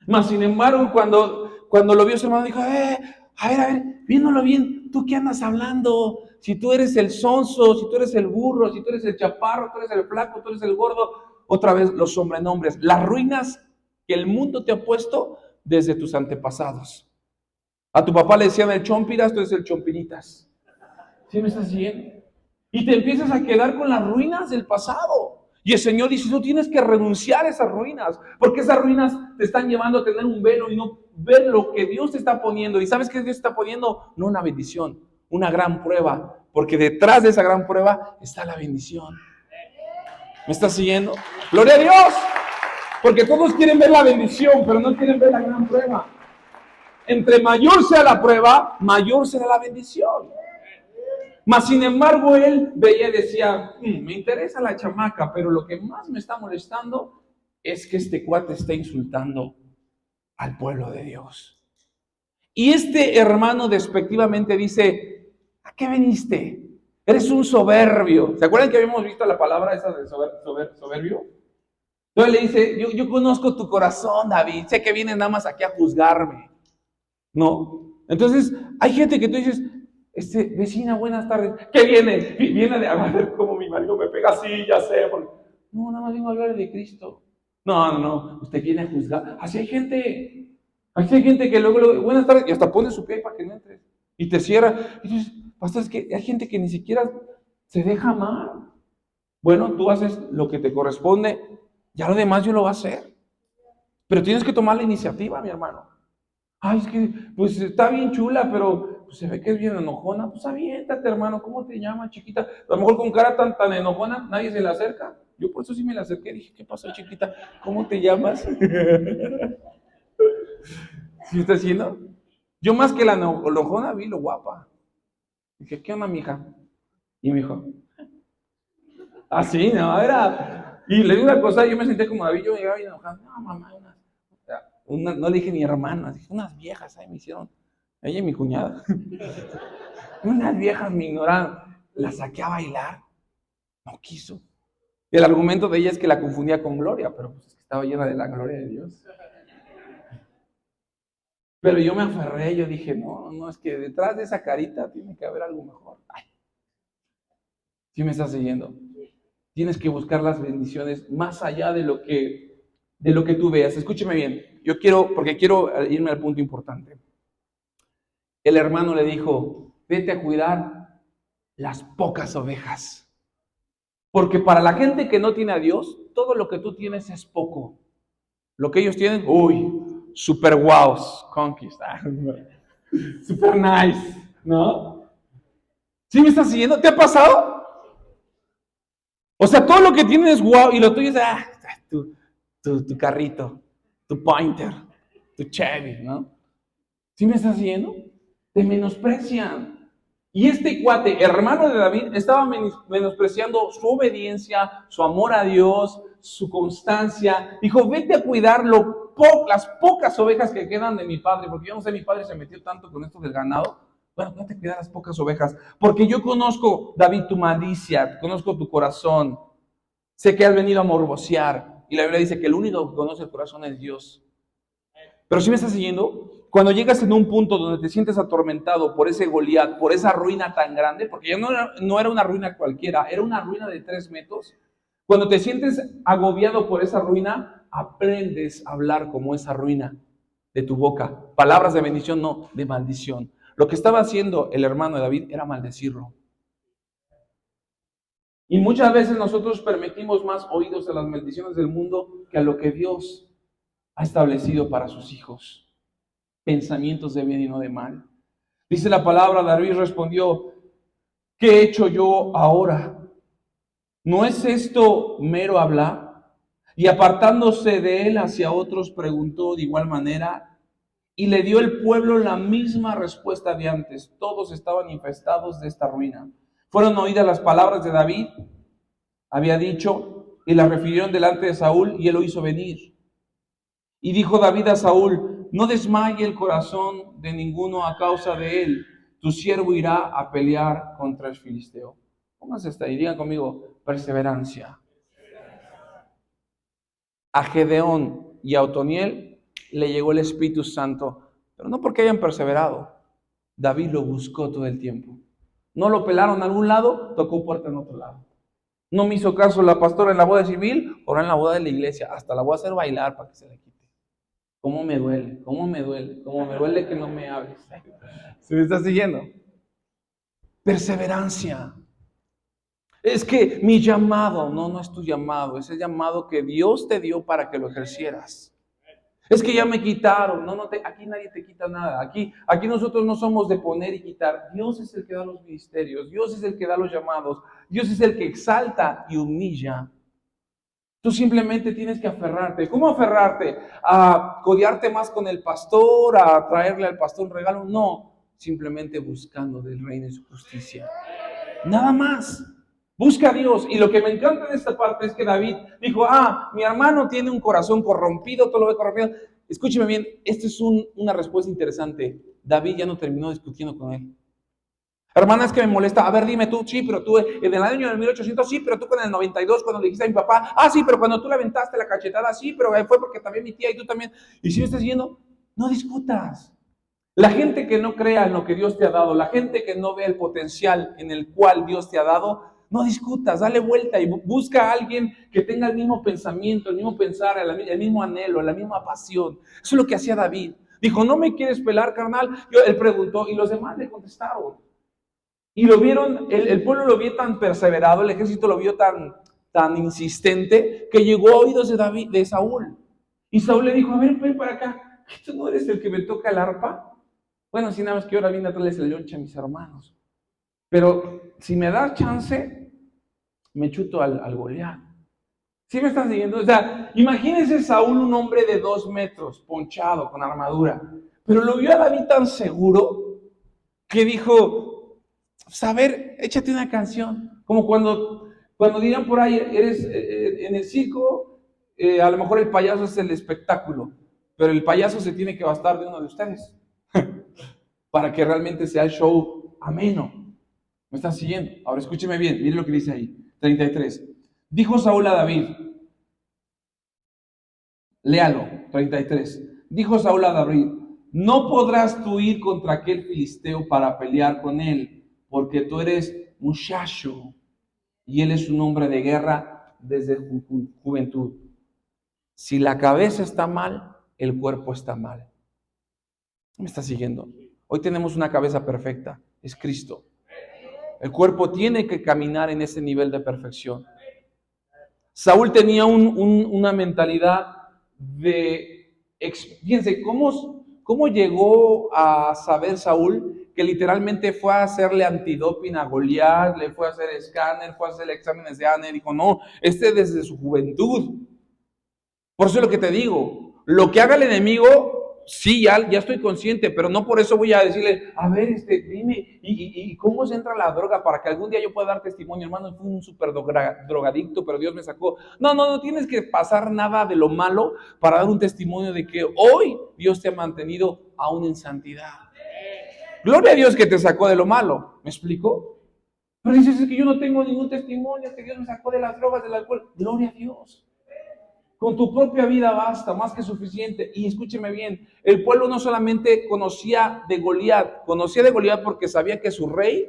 Mas, sin embargo, cuando lo vio su hermano, dijo, a ver, viéndolo bien, ¿tú qué andas hablando? Si tú eres el sonso, si tú eres el burro, si tú eres el chaparro, tú eres el flaco, tú eres el gordo, otra vez los sobrenombres, las ruinas que el mundo te ha puesto desde tus antepasados. A tu papá le decían el chompiras, tú eres el chompiritas. ¿Sí me estás siguiendo? Y te empiezas a quedar con las ruinas del pasado. Y el Señor dice, tú tienes que renunciar a esas ruinas, porque esas ruinas te están llevando a tener un velo y no ver lo que Dios te está poniendo. ¿Y sabes qué Dios está poniendo? No una bendición, una gran prueba, porque detrás de esa gran prueba está la bendición. ¿Me estás siguiendo? ¡Gloria a Dios! Porque todos quieren ver la bendición, pero no quieren ver la gran prueba. Entre mayor sea la prueba, mayor será la bendición. Mas sin embargo, él veía y decía, me interesa la chamaca, pero lo que más me está molestando es que este cuate está insultando al pueblo de Dios. Y este hermano despectivamente dice, ¿a qué viniste? Eres un soberbio. ¿Se acuerdan que habíamos visto la palabra esa de soberbio? Entonces le dice, yo conozco tu corazón, David, sé que vienes nada más aquí a juzgarme. No. Entonces, hay gente que tú dices, vecina, buenas tardes. ¿Qué viene? Viene a ver cómo mi marido me pega así, ya sé. Porque... No, nada más vengo a hablar de Cristo. No, usted viene a juzgar. Así hay gente que luego, buenas tardes, y hasta pone su pie para que no entres. Y te cierra. Y dices, pastor, es que hay gente que ni siquiera se deja amar. Bueno, tú haces lo que te corresponde, ya lo demás yo lo voy a hacer. Pero tienes que tomar la iniciativa, mi hermano. Ay, es que, pues está bien chula, pero pues, se ve que es bien enojona. Pues aviéntate, hermano, ¿cómo te llamas, chiquita? A lo mejor con cara tan enojona, nadie se le acerca. Yo por eso sí me la acerqué, dije, ¿qué pasó, chiquita? ¿Cómo te llamas? ¿Sí está haciendo? Yo más que la enojona vi lo guapa. Dije, ¿qué onda, mija? Y me dijo, así, no, era... Y le digo una cosa, yo me senté como David, yo llegaba bien enojado. No, mamá, no le dije ni hermanas, dije unas viejas, ahí me hicieron, ella y mi cuñada, unas viejas me ignoraron, la saqué a bailar, no quiso. El argumento de ella es que la confundía con Gloria, pero pues es que estaba llena de la gloria de Dios. Pero yo me aferré, yo dije, no, es que detrás de esa carita tiene que haber algo mejor. Ay. ¿Sí me estás siguiendo? Tienes que buscar las bendiciones más allá de lo que tú veas. Escúcheme bien. Porque quiero irme al punto importante. El hermano le dijo, vete a cuidar las pocas ovejas. Porque para la gente que no tiene a Dios, todo lo que tú tienes es poco. Lo que ellos tienen, super wow, conquista, super nice, ¿no? ¿Sí me estás siguiendo? ¿Te ha pasado? O sea, todo lo que tienes es wow y lo tuyo es, tu carrito. Tu Pointer, tu Chevy, ¿no? ¿Sí me estás siguiendo? Te menosprecian. Y este cuate, hermano de David, estaba menospreciando su obediencia, su amor a Dios, su constancia. Dijo, vete a cuidar las pocas ovejas que quedan de mi padre, porque yo no sé, mi padre se metió tanto con esto del ganado. Bueno, vete a cuidar las pocas ovejas, porque yo conozco, David, tu malicia, conozco tu corazón. Sé que has venido a morbosear. Y la Biblia dice que el único que conoce el corazón es Dios. Pero si me estás siguiendo, cuando llegas en un punto donde te sientes atormentado por ese Goliat, por esa ruina tan grande, porque ya no era una ruina cualquiera, era una ruina de 3 metros. Cuando te sientes agobiado por esa ruina, aprendes a hablar como esa ruina de tu boca. Palabras de bendición, no, de maldición. Lo que estaba haciendo el hermano de David era maldecirlo. Y muchas veces nosotros permitimos más oídos a las maldiciones del mundo que a lo que Dios ha establecido para sus hijos. Pensamientos de bien y no de mal. Dice la palabra, David respondió, ¿qué he hecho yo ahora? ¿No es esto mero hablar? Y apartándose de él hacia otros, preguntó de igual manera, y le dio el pueblo la misma respuesta de antes. Todos estaban infestados de esta ruina. Fueron oídas las palabras de David, había dicho, y las refirieron delante de Saúl, y él lo hizo venir. Y dijo David a Saúl, no desmaye el corazón de ninguno a causa de él. Tu siervo irá a pelear contra el filisteo. Pónganse esta y digan conmigo, perseverancia. A Gedeón y a Otoniel le llegó el Espíritu Santo, pero no porque hayan perseverado. David lo buscó todo el tiempo. No lo pelaron a algún lado, tocó puerta en otro lado. No me hizo caso la pastora en la boda civil, ahora en la boda de la iglesia, hasta la voy a hacer bailar para que se la quite. ¿Cómo me duele? ¿Cómo me duele? ¿Cómo me duele que no me hables? ¿Se me está siguiendo? Perseverancia. Es que mi llamado, no es tu llamado, es el llamado que Dios te dio para que lo ejercieras. Es que ya me quitaron, aquí nadie te quita nada, aquí nosotros no somos de poner y quitar, Dios es el que da los ministerios, Dios es el que da los llamados, Dios es el que exalta y humilla. Tú simplemente tienes que aferrarte. ¿Cómo aferrarte? ¿A codearte más con el pastor? ¿A traerle al pastor un regalo? No, simplemente buscando del reino y su justicia. Nada más. Busca a Dios. Y lo que me encanta de esta parte es que David dijo, mi hermano tiene un corazón corrompido, todo lo ve corrompido. Escúcheme bien, esta es una respuesta interesante. David ya no terminó discutiendo con él. Hermana, es que me molesta. A ver, dime tú, sí, pero tú en el año del 1800, sí, pero tú con el 92, cuando le dijiste a mi papá, sí, pero cuando tú le aventaste la cachetada, sí, pero fue porque también mi tía y tú también. Y si me estás yendo, no discutas. La gente que no crea en lo que Dios te ha dado, la gente que no ve el potencial en el cual Dios te ha dado, no discutas, dale vuelta y busca a alguien que tenga el mismo pensamiento, el mismo pensar, el mismo anhelo, la misma pasión. Eso es lo que hacía David. Dijo, ¿no me quieres pelar, carnal? Él preguntó y los demás le contestaron. Y lo vieron, el pueblo lo vio tan perseverado, el ejército lo vio tan insistente, que llegó a oídos de Saúl. Y Saúl le dijo, a ver, ven para acá, ¿tú no eres el que me toca el arpa? Bueno, si nada más que ahora viene a traerles el lonche a mis hermanos. Pero si me das chance, me chuto al Goliat. ¿Sí me están siguiendo? O sea, imagínense Saúl, un hombre de 2 metros, ponchado, con armadura. Pero lo vio a David tan seguro que dijo, a ver, échate una canción. Como cuando dirán por ahí, eres en el circo, a lo mejor el payaso es el espectáculo, pero el payaso se tiene que bastar de uno de ustedes para que realmente sea el show ameno. ¿Me están siguiendo? Ahora escúcheme bien, miren lo que dice ahí, 33. Dijo Saúl a David, léalo, 33. Dijo Saúl a David, no podrás tú ir contra aquel filisteo para pelear con él, porque tú eres muchacho y él es un hombre de guerra desde juventud. Si la cabeza está mal, el cuerpo está mal. ¿Me está siguiendo? Hoy tenemos una cabeza perfecta, es Cristo. El cuerpo tiene que caminar en ese nivel de perfección. Saúl tenía una mentalidad fíjense, ¿cómo llegó a saber Saúl que literalmente fue a hacerle antidoping a Goliat, le fue a hacer escáner, fue a hacer exámenes de ADN? Dijo, no, desde su juventud. Por eso es lo que te digo, lo que haga el enemigo, sí, ya estoy consciente, pero no por eso voy a decirle, a ver, dime, ¿y cómo se entra la droga para que algún día yo pueda dar testimonio? Hermano, fui un súper drogadicto, pero Dios me sacó. No tienes que pasar nada de lo malo para dar un testimonio de que hoy Dios te ha mantenido aún en santidad. Gloria a Dios que te sacó de lo malo, ¿me explico? Pero dices, es que yo no tengo ningún testimonio, que Dios me sacó de las drogas, del alcohol. Gloria a Dios. Con tu propia vida basta, más que suficiente. Y escúcheme bien, el pueblo no solamente conocía de Goliat porque sabía que su rey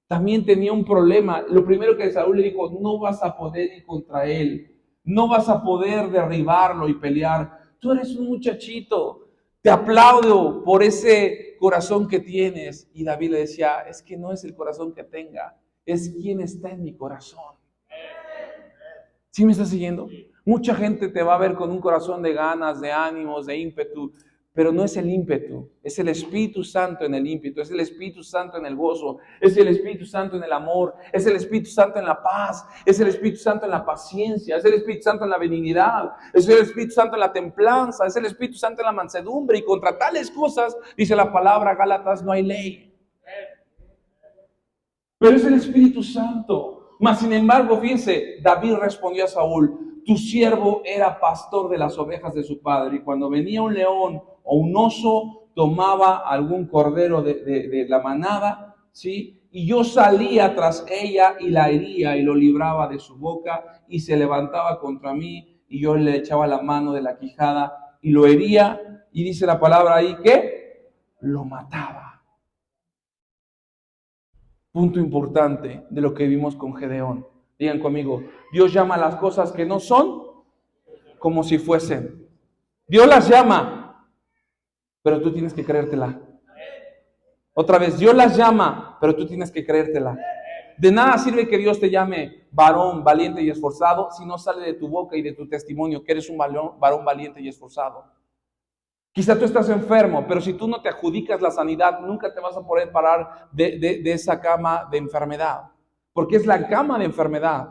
también tenía un problema. Lo primero que Saúl le dijo, no vas a poder ir contra él, no vas a poder derribarlo y pelear. Tú eres un muchachito, te aplaudo por ese corazón que tienes. Y David le decía, es que no es el corazón que tenga, es quien está en mi corazón. ¿Sí me estás siguiendo? Mucha gente te va a ver con un corazón de ganas, de ánimos, de ímpetu, pero no es el ímpetu, es el Espíritu Santo en el ímpetu, es el Espíritu Santo en el gozo, es el Espíritu Santo en el amor, es el Espíritu Santo en la paz, es el Espíritu Santo en la paciencia, es el Espíritu Santo en la benignidad, es el Espíritu Santo en la templanza, es el Espíritu Santo en la mansedumbre, y contra tales cosas, dice la palabra Gálatas, no hay ley. Pero es el Espíritu Santo. Mas sin embargo, fíjense, David respondió a Saúl, tu siervo era pastor de las ovejas de su padre, y cuando venía un león o un oso, tomaba algún cordero de la manada, ¿sí? Y yo salía tras ella y la hería y lo libraba de su boca, y se levantaba contra mí, y yo le echaba la mano de la quijada y lo hería, y dice la palabra ahí que lo mataba. Punto importante de lo que vimos con Gedeón. Digan conmigo, Dios llama las cosas que no son como si fuesen. Dios las llama, pero tú tienes que creértela. Otra vez, Dios las llama, pero tú tienes que creértela. De nada sirve que Dios te llame varón, valiente y esforzado si no sale de tu boca y de tu testimonio que eres un varón valiente y esforzado. Quizá tú estás enfermo, pero si tú no te adjudicas la sanidad, nunca te vas a poder parar de esa cama de enfermedad, porque es la cama de enfermedad.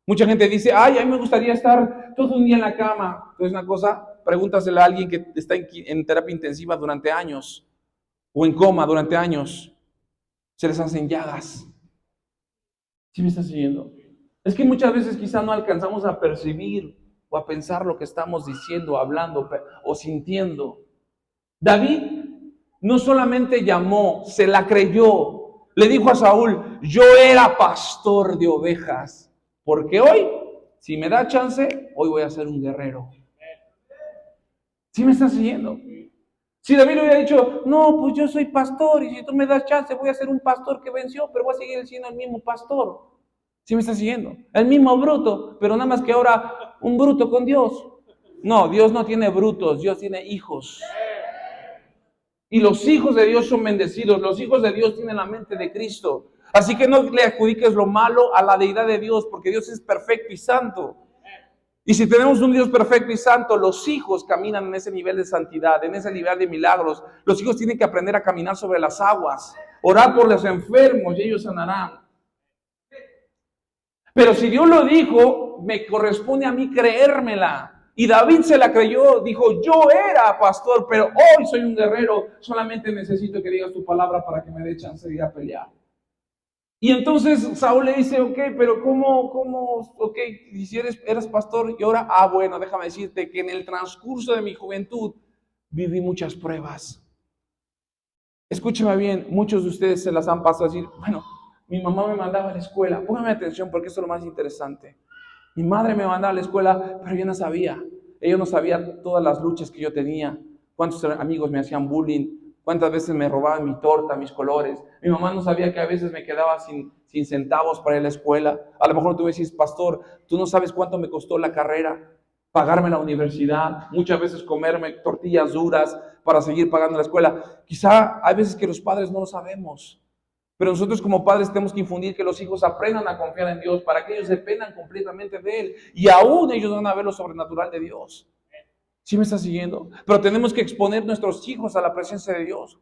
Mucha gente dice, ay, a mí me gustaría estar todo un día en la cama. Entonces una cosa, pregúntasela a alguien que está en terapia intensiva durante años, o en coma durante años, se les hacen llagas. ¿Sí me estás siguiendo? Es que muchas veces quizá no alcanzamos a percibir o a pensar lo que estamos diciendo, hablando o sintiendo. David no solamente llamó, se la creyó. Le dijo a Saúl, yo era pastor de ovejas, porque hoy, si me da chance, hoy voy a ser un guerrero. ¿Sí me estás siguiendo? Si David le hubiera dicho, no, pues yo soy pastor y si tú me das chance voy a ser un pastor que venció, pero voy a seguir siendo el mismo pastor. ¿Sí me está siguiendo? El mismo bruto, pero nada más que ahora un bruto con Dios. No, Dios no tiene brutos, Dios tiene hijos. Y los hijos de Dios son bendecidos, los hijos de Dios tienen la mente de Cristo. Así que no le adjudiques lo malo a la deidad de Dios, porque Dios es perfecto y santo. Y si tenemos un Dios perfecto y santo, los hijos caminan en ese nivel de santidad, en ese nivel de milagros. Los hijos tienen que aprender a caminar sobre las aguas, orar por los enfermos y ellos sanarán. Pero si Dios lo dijo, me corresponde a mí creérmela. Y David se la creyó, dijo, yo era pastor, pero hoy soy un guerrero, solamente necesito que digas tu palabra para que me dé chance de ir a pelear. Y entonces Saúl le dice, ok, pero ok, y si eras pastor y ahora, bueno, déjame decirte que en el transcurso de mi juventud viví muchas pruebas. Escúcheme bien, muchos de ustedes se las han pasado a decir, bueno, mi mamá me mandaba a la escuela, póngame atención porque esto es lo más interesante. Mi madre me mandaba a la escuela, pero yo no sabía. Ella no sabía todas las luchas que yo tenía, cuántos amigos me hacían bullying, cuántas veces me robaban mi torta, mis colores. Mi mamá no sabía que a veces me quedaba sin centavos para ir a la escuela. A lo mejor tú me decís, pastor, tú no sabes cuánto me costó la carrera, pagarme la universidad, muchas veces comerme tortillas duras para seguir pagando la escuela. Quizá hay veces que los padres no lo sabemos. Pero nosotros como padres tenemos que infundir que los hijos aprendan a confiar en Dios para que ellos dependan completamente de Él. Y aún ellos van a ver lo sobrenatural de Dios. ¿Sí me está siguiendo? Pero tenemos que exponer nuestros hijos a la presencia de Dios.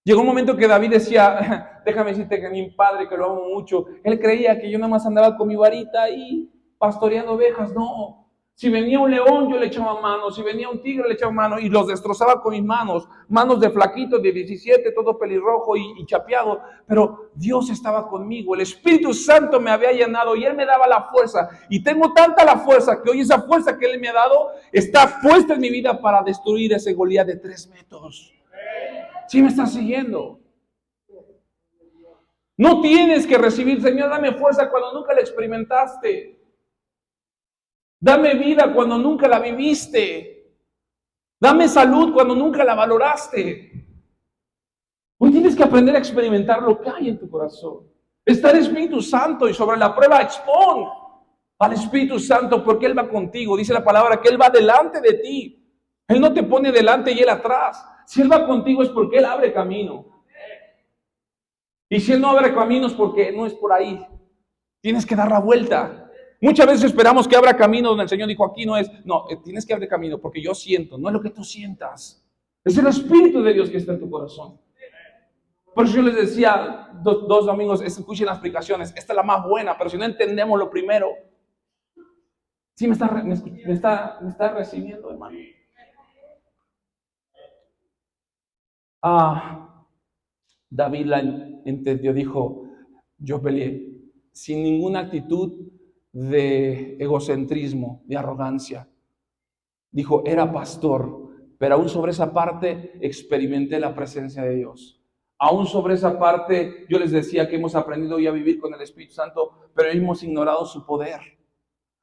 Llegó un momento que David decía, déjame decirte que mi padre, que lo amo mucho, él creía que yo nada más andaba con mi varita ahí pastoreando ovejas. No. Si venía un león, yo le echaba mano. Si venía un tigre, le echaba mano y los destrozaba con mis manos. Manos de flaquito, de 17, todo pelirrojo y chapeado. Pero Dios estaba conmigo. El Espíritu Santo me había llenado y Él me daba la fuerza. Y tengo tanta la fuerza que hoy esa fuerza que Él me ha dado está puesta en mi vida para destruir ese Goliat de 3 metros. ¿Sí me estás siguiendo? No tienes que recibir, Señor, dame fuerza cuando nunca la experimentaste. Dame vida cuando nunca la viviste. Dame salud cuando nunca la valoraste. Hoy tienes que aprender a experimentar lo que hay en tu corazón. Está el Espíritu Santo y sobre la prueba expón al Espíritu Santo porque Él va contigo. Dice la palabra que Él va delante de ti. Él no te pone delante y Él atrás. Si Él va contigo es porque Él abre camino. Y si Él no abre caminos porque no es por ahí. Tienes que dar la vuelta. Muchas veces esperamos que abra camino donde el Señor dijo aquí no es. No, tienes que abrir camino porque yo siento, no es lo que tú sientas. Es el Espíritu de Dios que está en tu corazón. Por eso yo les decía dos domingos, escuchen las explicaciones. Esta es la más buena, pero si no entendemos lo primero. ¿Sí me está recibiendo, hermano? David la entendió, dijo, yo peleé sin ninguna actitud de egocentrismo, de arrogancia. Dijo, era pastor, pero aún sobre esa parte experimenté la presencia de Dios. Aún sobre esa parte yo les decía que hemos aprendido ya a vivir con el Espíritu Santo, pero hemos ignorado su poder.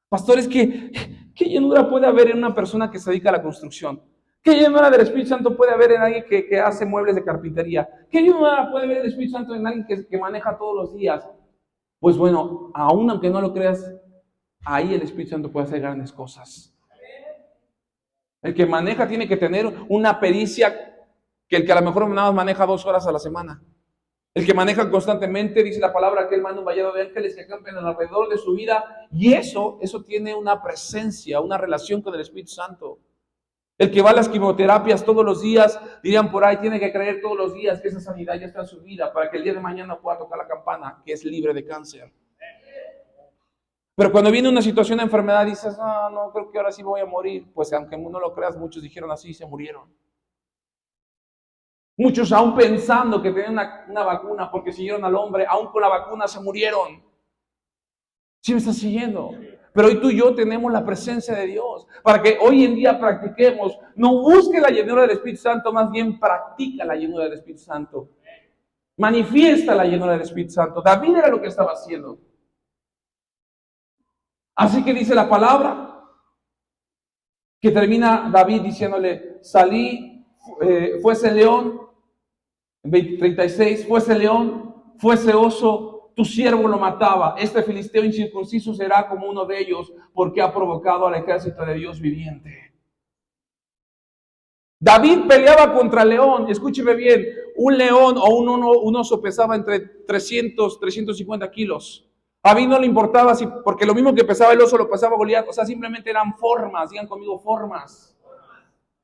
Pastores, ¿qué llenura puede haber en una persona que se dedica a la construcción? ¿Qué llenura del Espíritu Santo puede haber en alguien que hace muebles de carpintería? ¿Qué llenura puede haber del Espíritu Santo en alguien que maneja todos los días? Pues bueno, aún aunque no lo creas, ahí el Espíritu Santo puede hacer grandes cosas. El que maneja tiene que tener una pericia que el que a lo mejor nada más maneja 2 horas a la semana. El que maneja constantemente, dice la palabra, que él manda un vallado de ángeles que acampen alrededor de su vida. Y eso tiene una presencia, una relación con el Espíritu Santo. El que va a las quimioterapias todos los días, dirían por ahí, tiene que creer todos los días que esa sanidad ya está en su vida para que el día de mañana pueda tocar la campana, que es libre de cáncer. Pero cuando viene una situación de enfermedad, dices, no, creo que ahora sí voy a morir. Pues aunque no lo creas, muchos dijeron así y se murieron. Muchos aún pensando que tenían una vacuna porque siguieron al hombre, aún con la vacuna se murieron. ¿Sí me estás siguiendo? Pero hoy tú y yo tenemos la presencia de Dios para que hoy en día practiquemos. No busque la llenura del Espíritu Santo, más bien practica la llenura del Espíritu Santo. Manifiesta la llenura del Espíritu Santo. David era lo que estaba haciendo. Así que dice la palabra que termina David diciéndole, salí, fuese león, 36, fuese león, fuese oso, tu siervo lo mataba. Este filisteo incircunciso será como uno de ellos, porque ha provocado al ejército de Dios viviente. David peleaba contra el león. Escúcheme bien, un león o un oso pesaba entre 350 kilos. A David no le importaba, porque lo mismo que pesaba el oso lo pesaba Goliat. O sea, simplemente eran formas, digan conmigo, formas.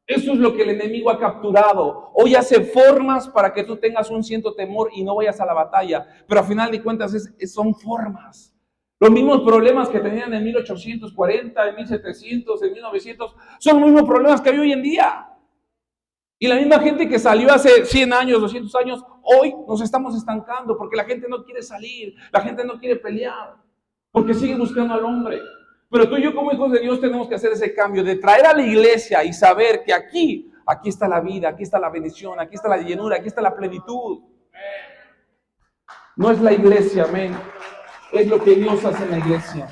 Eso es lo que el enemigo ha capturado. Hoy hace formas para que tú tengas un cierto temor y no vayas a la batalla. Pero al final de cuentas son formas. Los mismos problemas que tenían en 1840, en 1700, en 1900, son los mismos problemas que hay hoy en día. Y la misma gente que salió hace 100 años, 200 años, hoy nos estamos estancando porque la gente no quiere salir, la gente no quiere pelear, porque sigue buscando al hombre. Pero tú y yo como hijos de Dios tenemos que hacer ese cambio de traer a la iglesia y saber que aquí está la vida, aquí está la bendición, aquí está la llenura, aquí está la plenitud. No es la iglesia, amén. Es lo que Dios hace en la iglesia.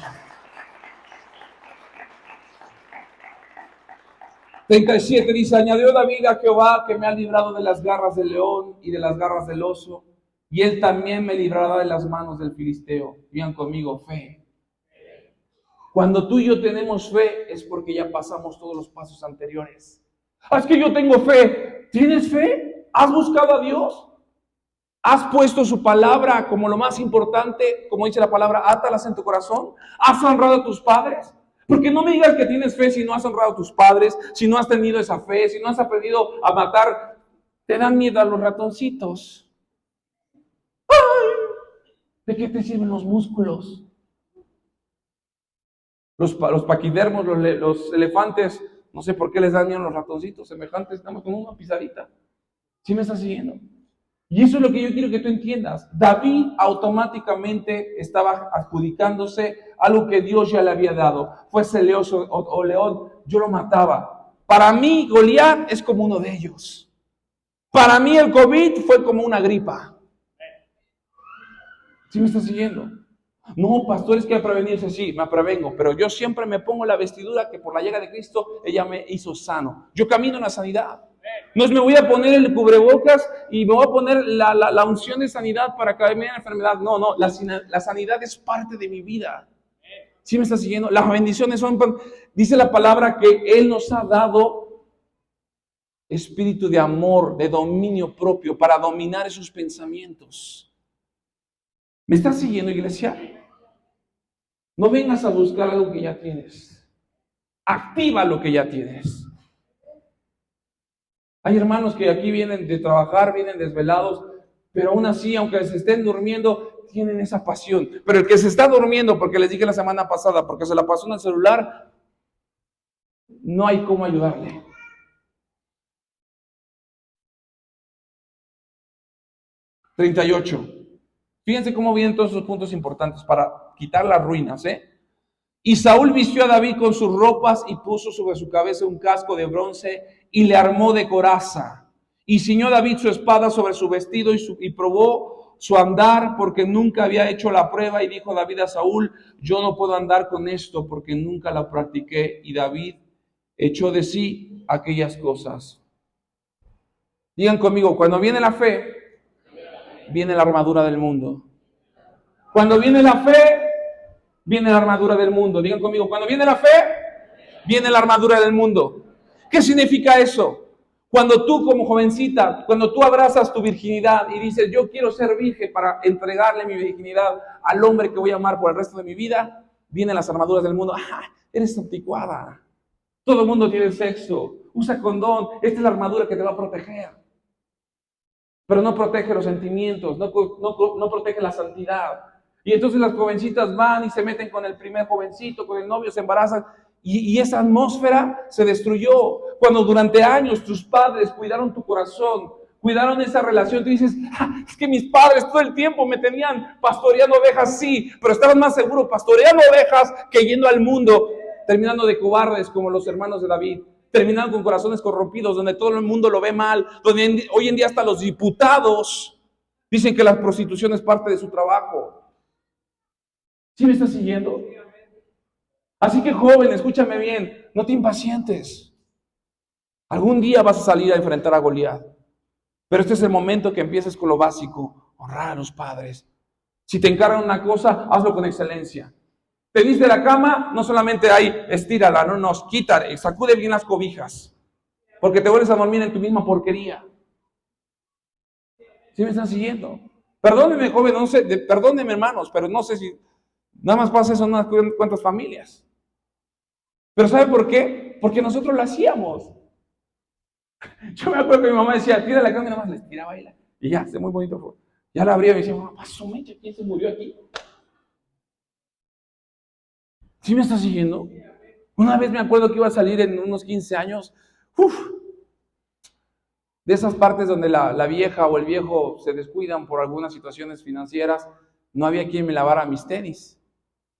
37 dice, añadió David a Jehová que me ha librado de las garras del león y de las garras del oso, y él también me librará de las manos del filisteo. Digan conmigo, fe. Cuando tú y yo tenemos fe es porque ya pasamos todos los pasos anteriores. Es que yo tengo fe. ¿Tienes fe? ¿Has buscado a Dios? ¿Has puesto su palabra como lo más importante? Como dice la palabra, átalas en tu corazón. ¿Has honrado a tus padres? Porque no me digas que tienes fe si no has honrado a tus padres, si no has tenido esa fe, si no has aprendido a matar. Te dan miedo a los ratoncitos. ¡Ay! ¿De qué te sirven los músculos? Los paquidermos, los elefantes, no sé por qué les dan miedo a los ratoncitos semejantes, estamos con una pisadita. ¿Sí me estás siguiendo? Y eso es lo que yo quiero que tú entiendas. David automáticamente estaba adjudicándose algo que Dios ya le había dado. Fuese león o león, yo lo mataba. Para mí, Goliat es como uno de ellos. Para mí, el COVID fue como una gripa. ¿Sí me estás siguiendo? No, pastor, es que prevenirse, sí, me prevengo, pero yo siempre me pongo la vestidura que por la llaga de Cristo, ella me hizo sano. Yo camino en la sanidad. No es me voy a poner el cubrebocas y me voy a poner la unción de sanidad para que me dé la enfermedad. No, la sanidad es parte de mi vida. ¿Sí me está siguiendo? Las bendiciones son, dice la palabra que Él nos ha dado espíritu de amor, de dominio propio, para dominar esos pensamientos. ¿Me estás siguiendo, iglesia? No vengas a buscar algo que ya tienes. Activa lo que ya tienes. Hay hermanos que aquí vienen de trabajar, vienen desvelados, pero aún así, aunque se estén durmiendo, tienen esa pasión. Pero el que se está durmiendo, porque les dije la semana pasada, porque se la pasó en el celular, no hay cómo ayudarle. (38) Fíjense cómo vienen todos esos puntos importantes para quitar las ruinas, Y Saúl vistió a David con sus ropas y puso sobre su cabeza un casco de bronce y le armó de coraza. Y ciñó David su espada sobre su vestido y probó su andar porque nunca había hecho la prueba. Y dijo David a Saúl, yo no puedo andar con esto porque nunca la practiqué. Y David echó de sí aquellas cosas. Digan conmigo, cuando viene la fe, viene la armadura del mundo. Cuando viene la fe, viene la armadura del mundo. Digan conmigo, cuando viene la fe, viene la armadura del mundo. ¿Qué significa eso? Cuando tú como jovencita, cuando tú abrazas tu virginidad y dices, yo quiero ser virgen para entregarle mi virginidad al hombre que voy a amar por el resto de mi vida, vienen las armaduras del mundo. ¡Ah, eres anticuada! Todo el mundo tiene sexo. Usa condón. Esta es la armadura que te va a proteger. Pero no protege los sentimientos, no protege la santidad. Y entonces las jovencitas van y se meten con el primer jovencito, con el novio, se embarazan. Y esa atmósfera se destruyó. Cuando durante años tus padres cuidaron tu corazón, cuidaron esa relación, tú dices, es que mis padres todo el tiempo me tenían pastoreando ovejas, sí, pero estaban más seguros pastoreando ovejas que yendo al mundo, terminando de cobardes como los hermanos de David, terminando con corazones corrompidos, donde todo el mundo lo ve mal, donde hoy en día hasta los diputados dicen que la prostitución es parte de su trabajo. ¿Sí me estás siguiendo? Así que joven, escúchame bien, no te impacientes. Algún día vas a salir a enfrentar a Goliat. Pero este es el momento que empieces con lo básico, honrar a los padres. Si te encargan una cosa, hazlo con excelencia. Te diste la cama, no solamente ahí, estírala, no, quítale, sacude bien las cobijas. Porque te vuelves a dormir en tu misma porquería. ¿Sí me están siguiendo? Perdónenme, joven, no sé, perdónenme, hermanos, pero no sé si nada más pasa eso en unas cuantas familias. Pero ¿sabe por qué? Porque nosotros lo hacíamos. Yo me acuerdo que mi mamá decía, tira la cama y nada más le tiraba y ya, muy bonito. Ya la abría y me decía, mamá, pasó mecha, ¿quién se murió aquí? ¿Sí me está siguiendo? Una vez me acuerdo que iba a salir en unos 15 años, de esas partes donde la vieja o el viejo se descuidan por algunas situaciones financieras, no había quien me lavara mis tenis.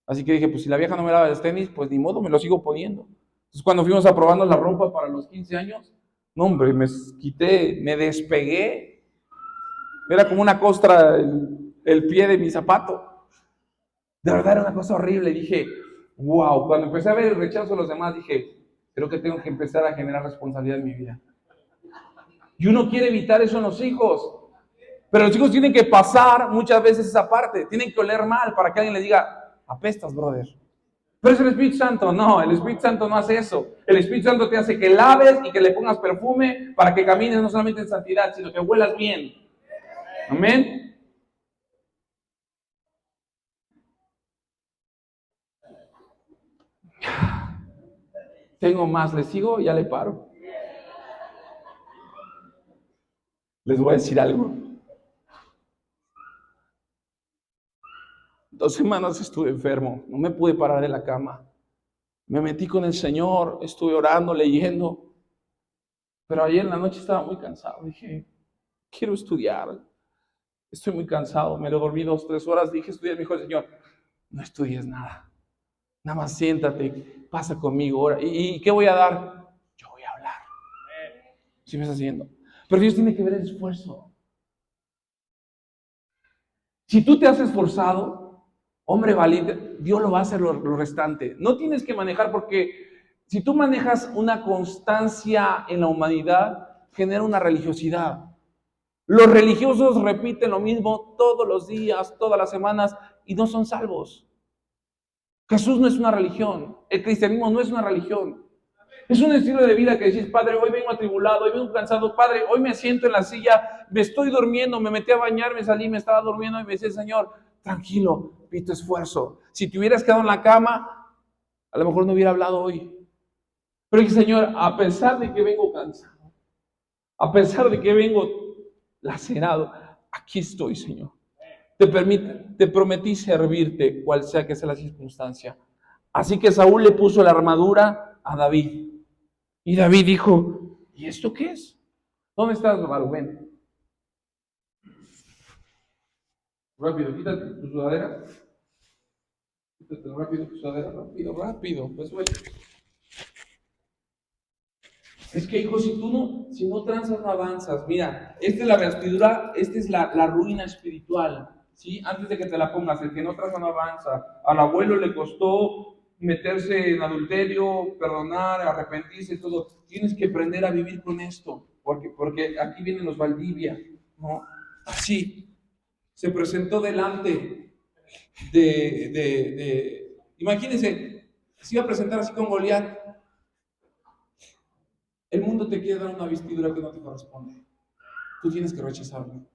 Así que dije, pues si la vieja no me lava los tenis, pues ni modo, me los sigo poniendo. Entonces cuando fuimos a probarnos la ropa para los 15 años, no hombre, me quité, me despegué. Era como una costra el pie de mi zapato. De verdad era una cosa horrible. Dije, wow, cuando empecé a ver el rechazo de los demás, dije, creo que tengo que empezar a generar responsabilidad en mi vida. Y uno quiere evitar eso en los hijos. Pero los hijos tienen que pasar muchas veces esa parte. Tienen que oler mal para que alguien les diga, apestas, brother. Pero es el Espíritu Santo. No, el Espíritu Santo no hace eso. El Espíritu Santo te hace que laves y que le pongas perfume para que camines no solamente en santidad, sino que huelas bien. Amén. Tengo más, ¿les sigo? Ya le paro. Les voy a decir algo. 2 semanas estuve enfermo, no me pude parar de la cama. Me metí con el Señor, estuve orando, leyendo. Pero ayer en la noche estaba muy cansado. Dije, quiero estudiar. Estoy muy cansado. Me lo dormí 2, 3 horas. Dije, estudiar. Me dijo el Señor, no estudies nada. Nada más siéntate, pasa conmigo. Ora. ¿Y qué voy a dar? Yo voy a hablar. ¿Sí me estás haciendo? Pero Dios tiene que ver el esfuerzo. Si tú te has esforzado, hombre valiente, Dios lo va a hacer lo restante. No tienes que manejar porque si tú manejas una constancia en la humanidad, genera una religiosidad. Los religiosos repiten lo mismo todos los días, todas las semanas y no son salvos. Jesús no es una religión, el cristianismo no es una religión. Es un estilo de vida que decís, Padre, hoy vengo atribulado, hoy vengo cansado, Padre, hoy me siento en la silla, me estoy durmiendo, me metí a bañar, me salí, me estaba durmiendo y me dice, Señor, tranquilo, vi tu esfuerzo. Si te hubieras quedado en la cama, a lo mejor no hubiera hablado hoy. Pero dije, Señor, a pesar de que vengo cansado, a pesar de que vengo lacerado, aquí estoy, Señor. Te prometí servirte, cual sea que sea la circunstancia. Así que Saúl le puso la armadura a David. Y David dijo, ¿y esto qué es? ¿Dónde estás, Rubén? Rápido, quítate tu sudadera. Quítate rápido tu sudadera, rápido. Pues bueno. Es que, hijo, si no transas, no avanzas. Mira, esta es la vestidura, esta es la ruina espiritual. ¿Sí? Antes de que te la pongas, el que no tranza no avanza. Al abuelo le costó meterse en adulterio, perdonar, arrepentirse, todo. Tienes que aprender a vivir con esto, porque aquí vienen los Valdivia, ¿no? Así, se presentó delante Imagínense, se iba a presentar así con Goliat. El mundo te quiere dar una vestidura que no te corresponde. Tú tienes que rechazarlo.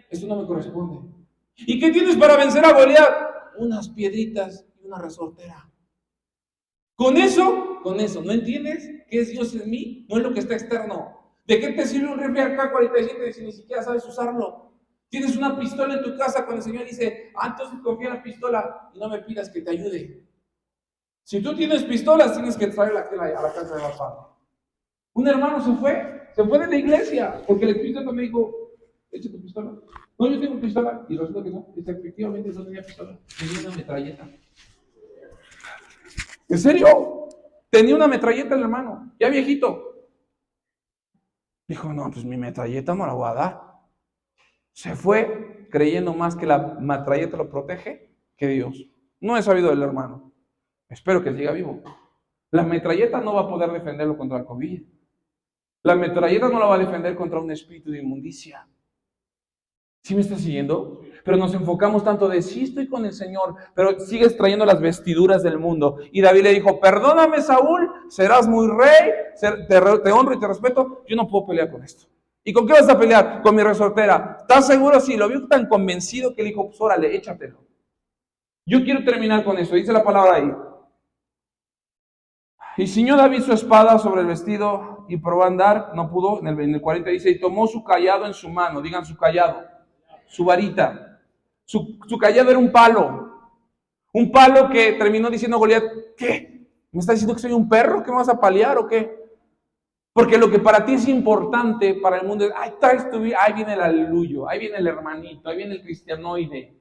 Esto no me corresponde. ¿Y qué tienes para vencer a Goliat? Unas piedritas y una resortera. Con eso, ¿no entiendes qué es Dios en mí? No es lo que está externo. ¿De qué te sirve un rifle AK-47 si ni siquiera sabes usarlo? Tienes una pistola en tu casa cuando el Señor dice, entonces confía en la pistola y no me pidas que te ayude. Si tú tienes pistolas, tienes que traerla a la casa de papá. Un hermano se fue de la iglesia, porque el Espíritu Santo me dijo, echa tu pistola. No, yo tengo pistola. Y resulta que no, efectivamente no tenía pistola, tenía una metralleta. ¿En serio? Tenía una metralleta el hermano, ya viejito. Dijo, no, pues mi metralleta no la voy a dar. Se fue creyendo más que la metralleta lo protege que Dios. No he sabido del hermano. Espero que siga vivo. La metralleta no va a poder defenderlo contra el COVID. La metralleta no la va a defender contra un espíritu de inmundicia. ¿Sí me estás siguiendo? Pero nos enfocamos tanto de sí estoy con el Señor, pero sigues trayendo las vestiduras del mundo. Y David le dijo, perdóname Saúl, serás muy rey, te honro y te respeto, yo no puedo pelear con esto. ¿Y con qué vas a pelear? Con mi resortera. ¿Estás seguro? Sí, lo vio tan convencido que le dijo, pues órale, échatelo. Yo quiero terminar con eso, dice la palabra ahí. Y ciñó David su espada sobre el vestido y probó a andar, no pudo, en el 40 dice, y tomó su callado en su mano, digan su callado, su varita. Su callado era un palo que terminó diciendo Goliat, ¿qué? ¿Me está diciendo que soy un perro? ¿Que me vas a palear o qué? Porque lo que para ti es importante, para el mundo es, ahí viene el aleluyo, ahí viene el hermanito, ahí viene el cristianoide.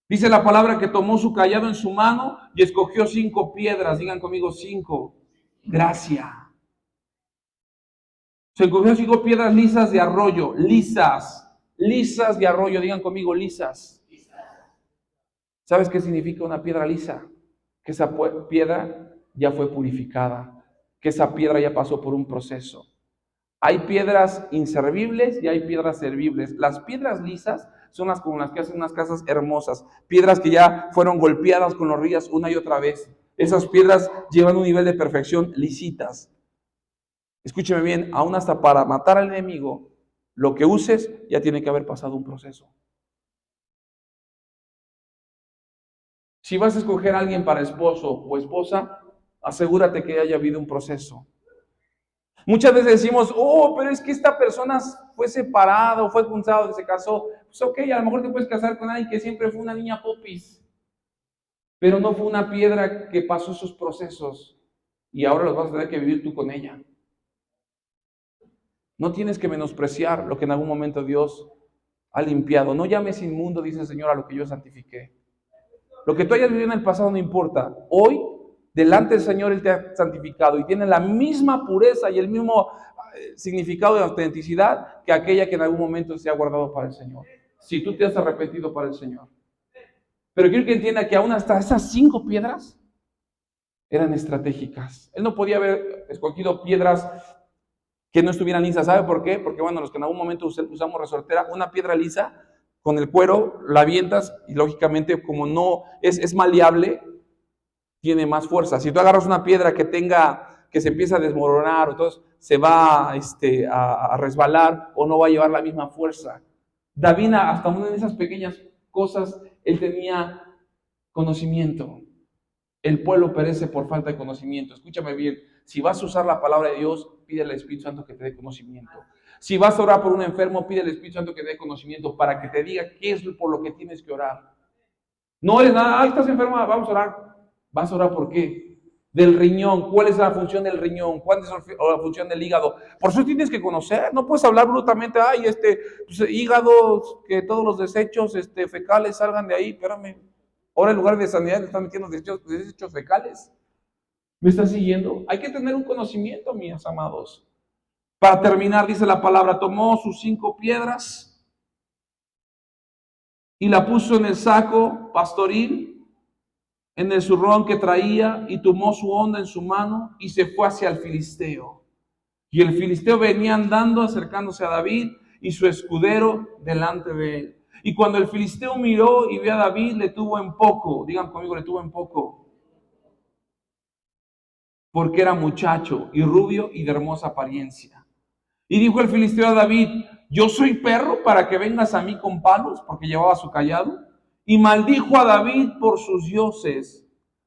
Dice la palabra que tomó su callado en su mano y escogió 5 piedras. Digan conmigo 5. Gracia. Se escogió 5 piedras lisas de arroyo. Lisas de arroyo. Digan conmigo lisas. ¿Sabes qué significa una piedra lisa? Que esa piedra ya fue purificada. Que esa piedra ya pasó por un proceso. Hay piedras inservibles y hay piedras servibles. Las piedras lisas son las con las que hacen unas casas hermosas. Piedras que ya fueron golpeadas con los ríos una y otra vez. Esas piedras llevan un nivel de perfección lisitas. Escúcheme bien, aún hasta para matar al enemigo, lo que uses ya tiene que haber pasado un proceso. Si vas a escoger a alguien para esposo o esposa, asegúrate que haya habido un proceso. Muchas veces decimos, pero es que esta persona fue separada o fue expulsada, se casó. Pues ok, a lo mejor te puedes casar con alguien que siempre fue una niña popis, pero no fue una piedra que pasó esos procesos y ahora los vas a tener que vivir tú con ella. No tienes que menospreciar lo que en algún momento Dios ha limpiado. No llames inmundo, dice el Señor, a lo que yo santifiqué. Lo que tú hayas vivido en el pasado no importa. Hoy, delante del Señor, Él te ha santificado y tiene la misma pureza y el mismo significado de autenticidad que aquella que en algún momento se ha guardado para el Señor. Si tú te has arrepentido para el Señor. Pero quiero que entienda que aún hasta esas 5 piedras eran estratégicas. Él no podía haber escogido piedras que no estuvieran lisas. ¿Sabe por qué? Porque bueno, los que en algún momento usamos resortera, una piedra lisa, con el cuero la avientas y lógicamente como no es maleable, tiene más fuerza. Si tú agarras una piedra que se empieza a desmoronar, entonces se va a resbalar o no va a llevar la misma fuerza. David, hasta una de esas pequeñas cosas, él tenía conocimiento. El pueblo perece por falta de conocimiento. Escúchame bien, si vas a usar la palabra de Dios, pide al Espíritu Santo que te dé conocimiento. Si vas a orar por un enfermo, pide al Espíritu Santo que te dé conocimiento para que te diga qué es por lo que tienes que orar. No eres nada, estás enferma, vamos a orar. ¿Vas a orar por qué? Del riñón, ¿cuál es la función del riñón? ¿Cuál es la función del hígado? Por eso tienes que conocer, no puedes hablar brutamente, hígado, que todos los desechos fecales salgan de ahí, espérame. Ahora en lugar de sanidad le están metiendo desechos fecales. ¿Me estás siguiendo? Hay que tener un conocimiento, mis amados. Para terminar, dice la palabra, tomó sus 5 piedras y la puso en el saco pastoril, en el zurrón que traía, y tomó su honda en su mano y se fue hacia el filisteo. Y el filisteo venía andando, acercándose a David y su escudero delante de él. Y cuando el filisteo miró y vio a David, le tuvo en poco. Digan conmigo, le tuvo en poco. Porque era muchacho y rubio y de hermosa apariencia. Y dijo el filisteo a David, yo soy perro para que vengas a mí con palos, porque llevaba su cayado. Y maldijo a David por sus dioses.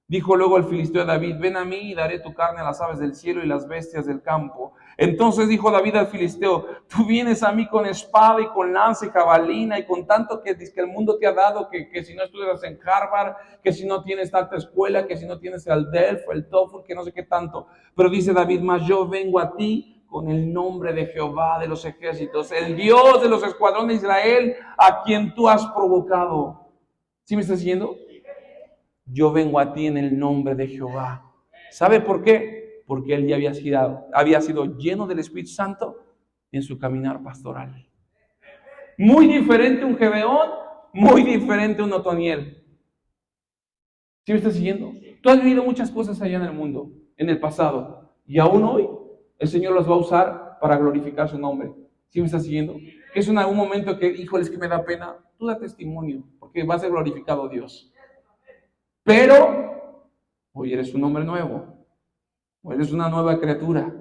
Dijo luego el filisteo a David, ven a mí y daré tu carne a las aves del cielo y las bestias del campo. Entonces dijo David al filisteo, tú vienes a mí con espada y con lanza y jabalina y con tanto que el mundo te ha dado, que si no estudias en Harvard, que si no tienes tanta escuela, que si no tienes el DELF, el TOEFL, que no sé qué tanto. Pero dice David, mas yo vengo a ti con el nombre de Jehová de los ejércitos, el Dios de los escuadrones de Israel, a quien tú has provocado. ¿Sí me estás siguiendo? Yo vengo a ti en el nombre de Jehová. ¿Sabe por qué? Porque él ya había sido lleno del Espíritu Santo en su caminar pastoral. Muy diferente un Gedeón, muy diferente un Otoniel. ¿Sí me estás siguiendo? Tú has vivido muchas cosas allá en el mundo, en el pasado, y aún hoy el Señor los va a usar para glorificar su nombre. ¿Sí me estás siguiendo? Que es en algún momento que, híjole, es que me da pena. Tú da testimonio, porque va a ser glorificado Dios. Pero hoy eres un hombre nuevo, o eres una nueva criatura.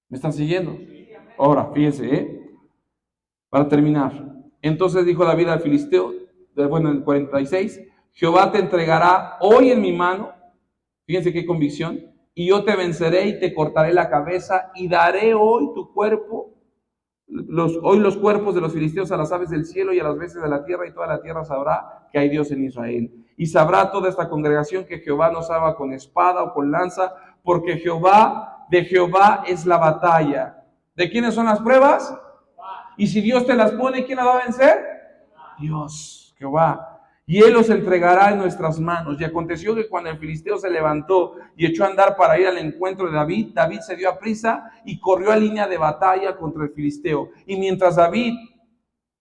¿Me están siguiendo? Ahora, fíjense, para terminar. Entonces dijo David al filisteo, bueno, en el 46, Jehová te entregará hoy en mi mano, fíjense qué convicción, y yo te venceré y te cortaré la cabeza y daré hoy tu cuerpo, hoy los cuerpos de los filisteos a las aves del cielo y a las bestias de la tierra, y toda la tierra sabrá que hay Dios en Israel. Y sabrá toda esta congregación que Jehová no salva con espada o con lanza, porque de Jehová es la batalla. ¿De quiénes son las pruebas? Y si Dios te las pone, ¿quién las va a vencer? Dios, Jehová. Y él los entregará en nuestras manos. Y aconteció que cuando el filisteo se levantó y echó a andar para ir al encuentro de David, David se dio a prisa y corrió a línea de batalla contra el filisteo. Y mientras David,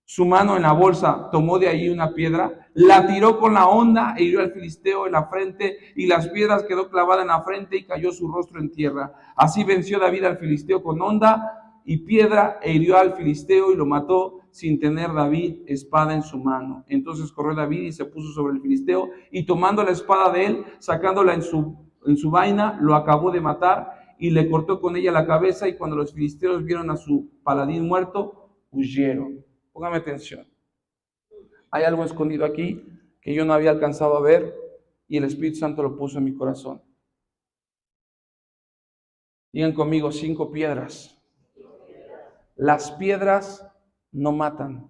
su mano en la bolsa, tomó de allí una piedra, la tiró con la honda e hirió al filisteo en la frente, y las piedras quedó clavada en la frente y cayó su rostro en tierra. Así venció David al filisteo con honda y piedra e hirió al filisteo y lo mató sin tener David espada en su mano. Entonces corrió David y se puso sobre el filisteo y tomando la espada de él, sacándola en su vaina, lo acabó de matar y le cortó con ella la cabeza. Y cuando los filisteos vieron a su paladín muerto, huyeron. Póngame atención. Hay algo escondido aquí que yo no había alcanzado a ver y el Espíritu Santo lo puso en mi corazón. Digan conmigo, 5 piedras. Las piedras no matan.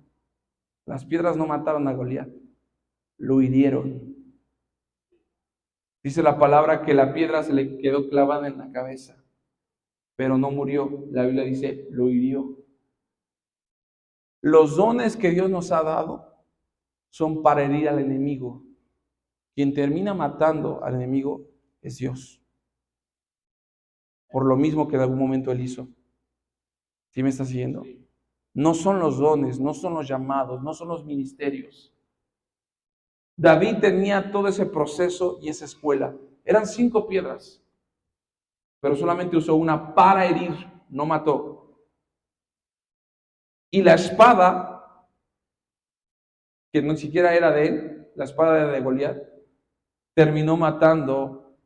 Las piedras no mataron a Goliat, lo hirieron. Dice la palabra que la piedra se le quedó clavada en la cabeza, pero no murió. La Biblia dice, lo hirió. Los dones que Dios nos ha dado son para herir al enemigo. Quien termina matando al enemigo es Dios. Por lo mismo que de algún momento Él hizo. ¿Sí me está siguiendo? No son los dones, no son los llamados, no son los ministerios. David tenía todo ese proceso y esa escuela. Eran 5 piedras, pero solamente usó una para herir, no mató. Y la espada, que no siquiera era de él, la espada era de Goliat, terminó matando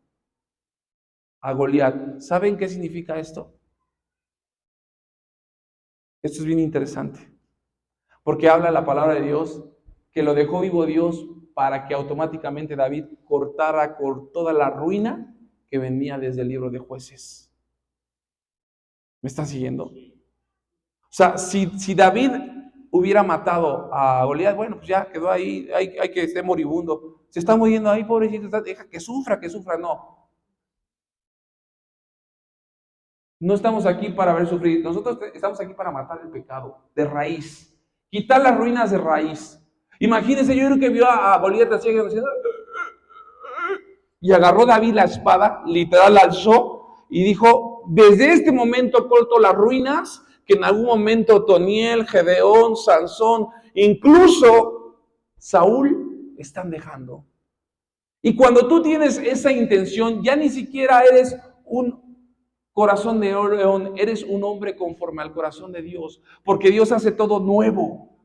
a Goliat. ¿Saben qué significa esto? Esto es bien interesante, porque habla la palabra de Dios, que lo dejó vivo Dios para que automáticamente David cortara con toda la ruina que venía desde el libro de Jueces. ¿Me están siguiendo? O sea, si David hubiera matado a Goliat, bueno, pues ya quedó ahí, hay que esté moribundo. Se está muriendo ahí, pobrecito, deja que sufra, no. No estamos aquí para ver sufrir, nosotros estamos aquí para matar el pecado de raíz, quitar las ruinas de raíz. Imagínense, yo creo que vio a Goliat así, y agarró David la espada, literal la alzó y dijo, desde este momento corto las ruinas que en algún momento Otoniel, Gedeón, Sansón, incluso Saúl están dejando. Y cuando tú tienes esa intención, ya ni siquiera eres un corazón de león, eres un hombre conforme al corazón de Dios, porque Dios hace todo nuevo.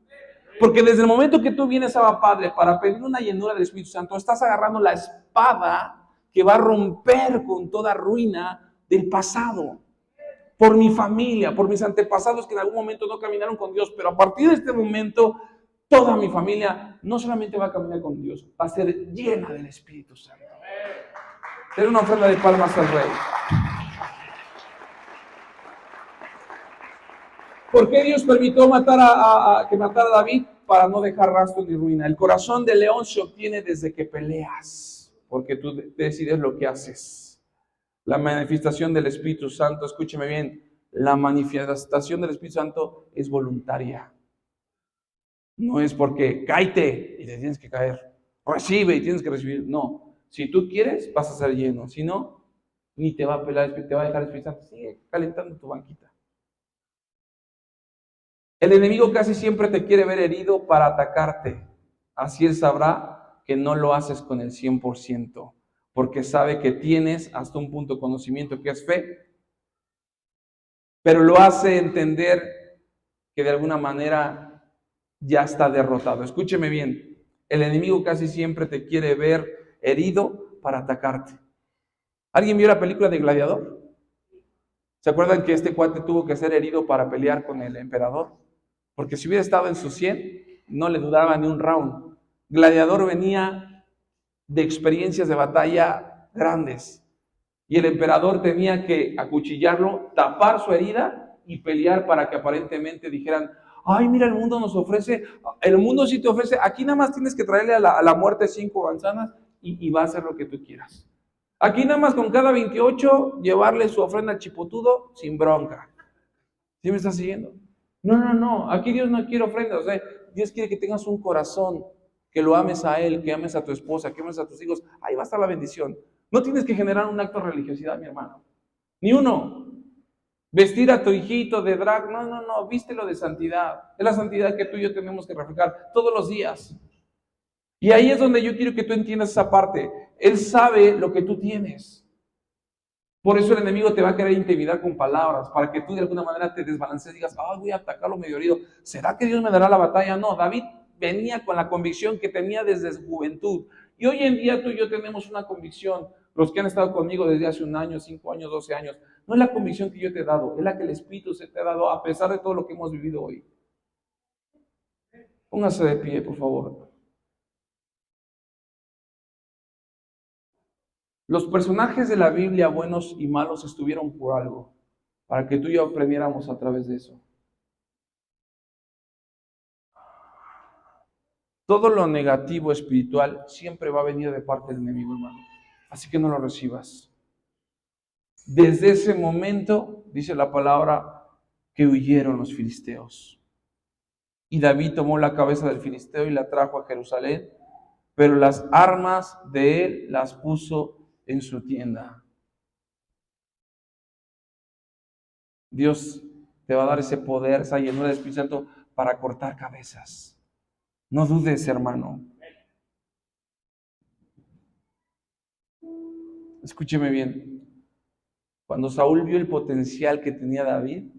Porque desde el momento que tú vienes, Abba Padre, para pedir una llenura del Espíritu Santo, estás agarrando la espada que va a romper con toda ruina del pasado. Por mi familia, por mis antepasados que en algún momento no caminaron con Dios, pero a partir de este momento, toda mi familia no solamente va a caminar con Dios, va a ser llena del Espíritu Santo. Ten una ofrenda de palmas al Rey. ¿Por qué Dios permitió que matara a David? Para no dejar rastro ni ruina. El corazón del león se obtiene desde que peleas, porque tú decides lo que haces. La manifestación del Espíritu Santo, escúcheme bien, la manifestación del Espíritu Santo es voluntaria. No es porque cáete y te tienes que caer, recibe y tienes que recibir. No, si tú quieres vas a ser lleno, si no, ni te va a pelar, te va a dejar el Espíritu Santo. Sigue calentando tu banquita. El enemigo casi siempre te quiere ver herido para atacarte. Así él sabrá que no lo haces con el 100%, porque sabe que tienes hasta un punto de conocimiento que es fe, pero lo hace entender que de alguna manera ya está derrotado. Escúcheme bien, el enemigo casi siempre te quiere ver herido para atacarte. ¿Alguien vio la película de Gladiador? ¿Se acuerdan que este cuate tuvo que ser herido para pelear con el emperador? Porque si hubiera estado en su 100, no le dudaba ni un round. Gladiador venía de experiencias de batalla grandes. Y el emperador tenía que acuchillarlo, tapar su herida y pelear para que aparentemente dijeran, ay, mira, el mundo nos ofrece, el mundo sí te ofrece, aquí nada más tienes que traerle a la muerte 5 manzanas y va a hacer lo que tú quieras. Aquí nada más con cada 28 llevarle su ofrenda al chipotudo sin bronca. ¿Sí me estás siguiendo? No, aquí Dios no quiere ofrendas, o sea, Dios quiere que tengas un corazón, que lo ames a Él, que ames a tu esposa, que ames a tus hijos, ahí va a estar la bendición. No tienes que generar un acto de religiosidad, mi hermano, ni uno. Vestir a tu hijito de drag, no, vístelo de santidad. Es la santidad que tú y yo tenemos que reflejar todos los días. Y ahí es donde yo quiero que tú entiendas esa parte. Él sabe lo que tú tienes. Por eso el enemigo te va a querer intimidar con palabras, para que tú de alguna manera te desbalancees y digas, voy a atacarlo medio herido. ¿Será que Dios me dará la batalla? No, David venía con la convicción que tenía desde su juventud. Y hoy en día tú y yo tenemos una convicción, los que han estado conmigo desde hace 1 año, 5 años, 12 años, no es la convicción que yo te he dado, es la que el Espíritu se te ha dado a pesar de todo lo que hemos vivido hoy. Póngase de pie, por favor. Los personajes de la Biblia, buenos y malos, estuvieron por algo, para que tú y yo aprendiéramos a través de eso. Todo lo negativo espiritual siempre va a venir de parte del enemigo, hermano. Así que no lo recibas. Desde ese momento, dice la palabra, que huyeron los filisteos. Y David tomó la cabeza del filisteo y la trajo a Jerusalén, pero las armas de él las puso en su tienda. Dios te va a dar ese poder, esa llenura del Espíritu Santo para cortar cabezas. No dudes, hermano. Escúcheme bien. Cuando Saúl vio el potencial que tenía David,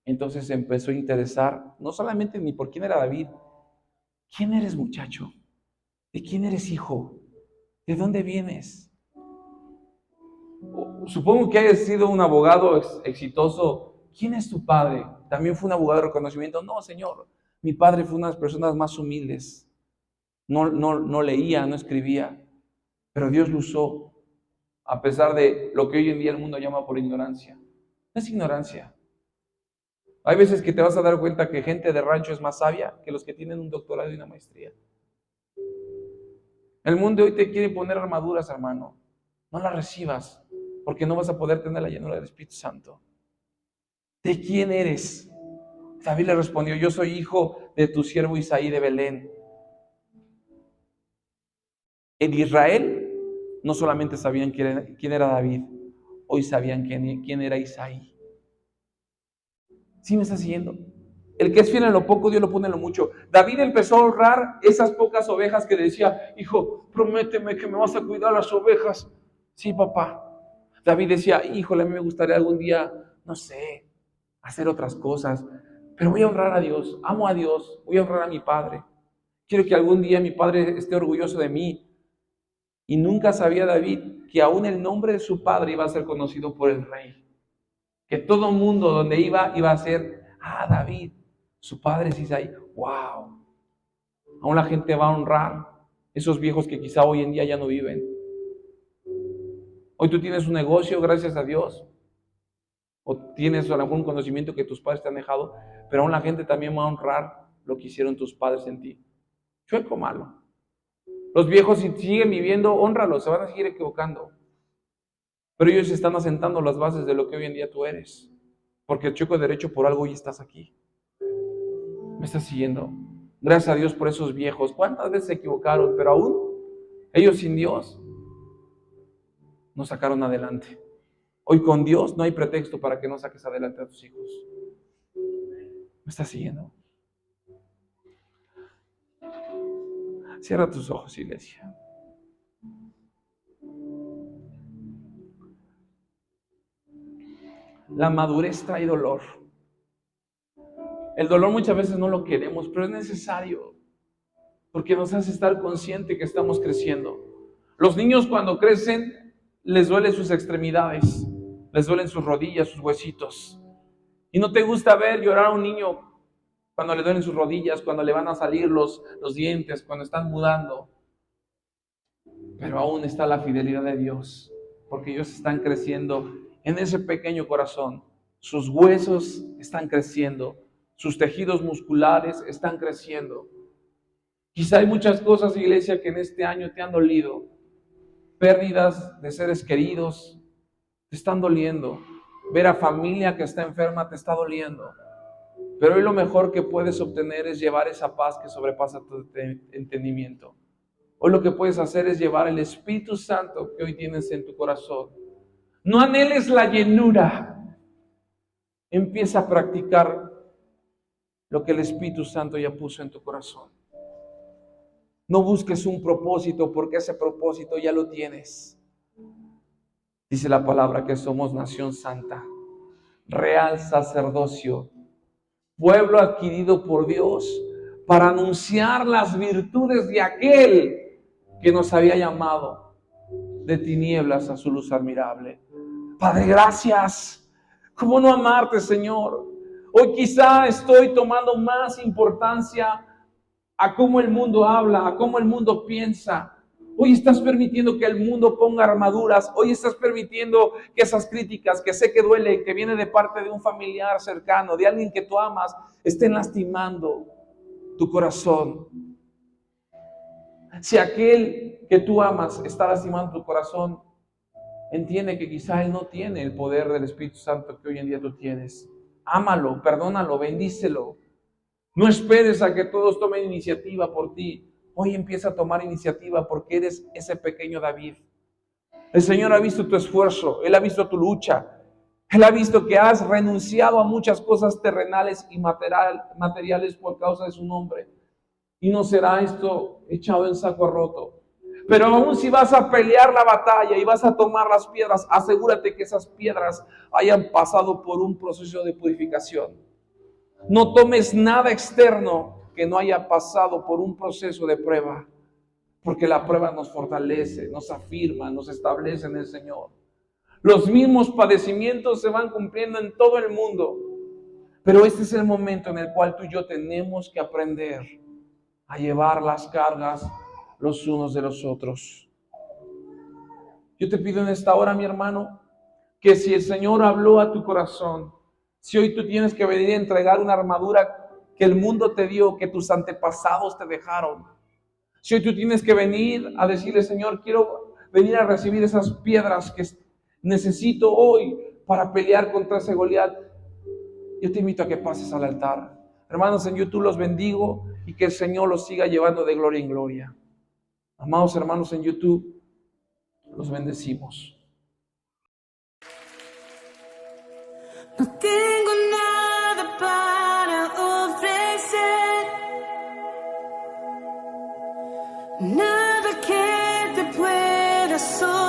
entonces se empezó a interesar, no solamente ni por quién era David. ¿Quién eres, muchacho? ¿De quién eres hijo? ¿De dónde vienes? Supongo que hayas sido un abogado exitoso. ¿Quién es tu padre? ¿También fue un abogado de reconocimiento? No, Señor. Mi padre fue una de las personas más humildes. No leía, no escribía. Pero Dios lo usó, a pesar de lo que hoy en día el mundo llama por ignorancia. No es ignorancia. Hay veces que te vas a dar cuenta que gente de rancho es más sabia que los que tienen un doctorado y una maestría. El mundo hoy te quiere poner armaduras, hermano. No las recibas, porque no vas a poder tener la llenura del Espíritu Santo. ¿De quién eres? David le respondió, yo soy hijo de tu siervo Isaí de Belén. En Israel no solamente sabían quién era David, hoy sabían quién era Isaí. ¿Sí me está siguiendo? El que es fiel en lo poco, Dios lo pone en lo mucho. David empezó a honrar esas pocas ovejas que decía, hijo, prométeme que me vas a cuidar las ovejas. Sí, papá. David decía, híjole, a mí me gustaría algún día, no sé, hacer otras cosas. pero voy a honrar a Dios, amo a Dios, voy a honrar a mi padre. Quiero que algún día mi padre esté orgulloso de mí. Y nunca sabía David que aún el nombre de su padre iba a ser conocido por el rey. Que todo mundo donde iba a ser, David, su padre es Isaí. ¡Wow! Aún la gente va a honrar esos viejos que quizá hoy en día ya no viven. Hoy tú tienes un negocio, gracias a Dios. O tienes a lo mejor un conocimiento que tus padres te han dejado, pero aún la gente también va a honrar lo que hicieron tus padres en ti. Chueco malo. Los viejos, si siguen viviendo, hónralos, se van a seguir equivocando. Pero ellos están asentando las bases de lo que hoy en día tú eres. Porque el chueco derecho por algo hoy estás aquí. ¿Me estás siguiendo? Gracias a Dios por esos viejos. ¿Cuántas veces se equivocaron? Pero aún, ellos sin Dios, nos sacaron adelante. Hoy con Dios no hay pretexto para que no saques adelante a tus hijos. ¿Me estás siguiendo? Cierra tus ojos, iglesia. La madurez trae dolor. El dolor muchas veces no lo queremos, pero es necesario, porque nos hace estar consciente que estamos creciendo. Los niños cuando crecen, les duelen sus extremidades, les duelen sus rodillas, sus huesitos. Y no te gusta ver llorar a un niño cuando le duelen sus rodillas, cuando le van a salir los dientes, cuando están mudando. Pero aún está la fidelidad de Dios, porque ellos están creciendo en ese pequeño corazón. Sus huesos están creciendo, sus tejidos musculares están creciendo. Quizá hay muchas cosas, iglesia, que en este año te han dolido. Pérdidas de seres queridos te están doliendo. Ver a familia que está enferma te está doliendo. Pero hoy lo mejor que puedes obtener es llevar esa paz que sobrepasa tu entendimiento. Hoy lo que puedes hacer es llevar el Espíritu Santo que hoy tienes en tu corazón. No anheles la llenura. Empieza a practicar lo que el Espíritu Santo ya puso en tu corazón. No busques un propósito, porque ese propósito ya lo tienes. Dice la palabra que somos nación santa, real sacerdocio, pueblo adquirido por Dios para anunciar las virtudes de aquel que nos había llamado de tinieblas a su luz admirable. Padre, gracias. ¿Cómo no amarte, Señor? Hoy quizá estoy tomando más importancia a cómo el mundo habla, a cómo el mundo piensa. Hoy estás permitiendo que el mundo ponga armaduras. Hoy estás permitiendo que esas críticas que sé que duelen, que vienen de parte de un familiar cercano, de alguien que tú amas, estén lastimando tu corazón. Si aquel que tú amas está lastimando tu corazón, entiende que quizá él no tiene el poder del Espíritu Santo que hoy en día tú tienes. Ámalo, perdónalo, bendícelo. No esperes a que todos tomen iniciativa por ti. Hoy empieza a tomar iniciativa porque eres ese pequeño David. El Señor ha visto tu esfuerzo, Él ha visto tu lucha. Él ha visto que has renunciado a muchas cosas terrenales y materiales por causa de su nombre. Y no será esto echado en saco roto. Pero aún si vas a pelear la batalla y vas a tomar las piedras, asegúrate que esas piedras hayan pasado por un proceso de purificación. No tomes nada externo que no haya pasado por un proceso de prueba, porque la prueba nos fortalece, nos afirma, nos establece en el Señor. Los mismos padecimientos se van cumpliendo en todo el mundo, pero este es el momento en el cual tú y yo tenemos que aprender a llevar las cargas los unos de los otros. Yo te pido en esta hora, mi hermano, que si el Señor habló a tu corazón, si hoy tú tienes que venir a entregar una armadura que el mundo te dio, que tus antepasados te dejaron, si hoy tú tienes que venir a decirle, Señor, quiero venir a recibir esas piedras que necesito hoy para pelear contra ese Goliat, yo te invito a que pases al altar. Hermanos, en YouTube los bendigo y que el Señor los siga llevando de gloria en gloria. Amados hermanos en YouTube, los bendecimos. No tengo nada para ofrecer, nada que te pueda sostener.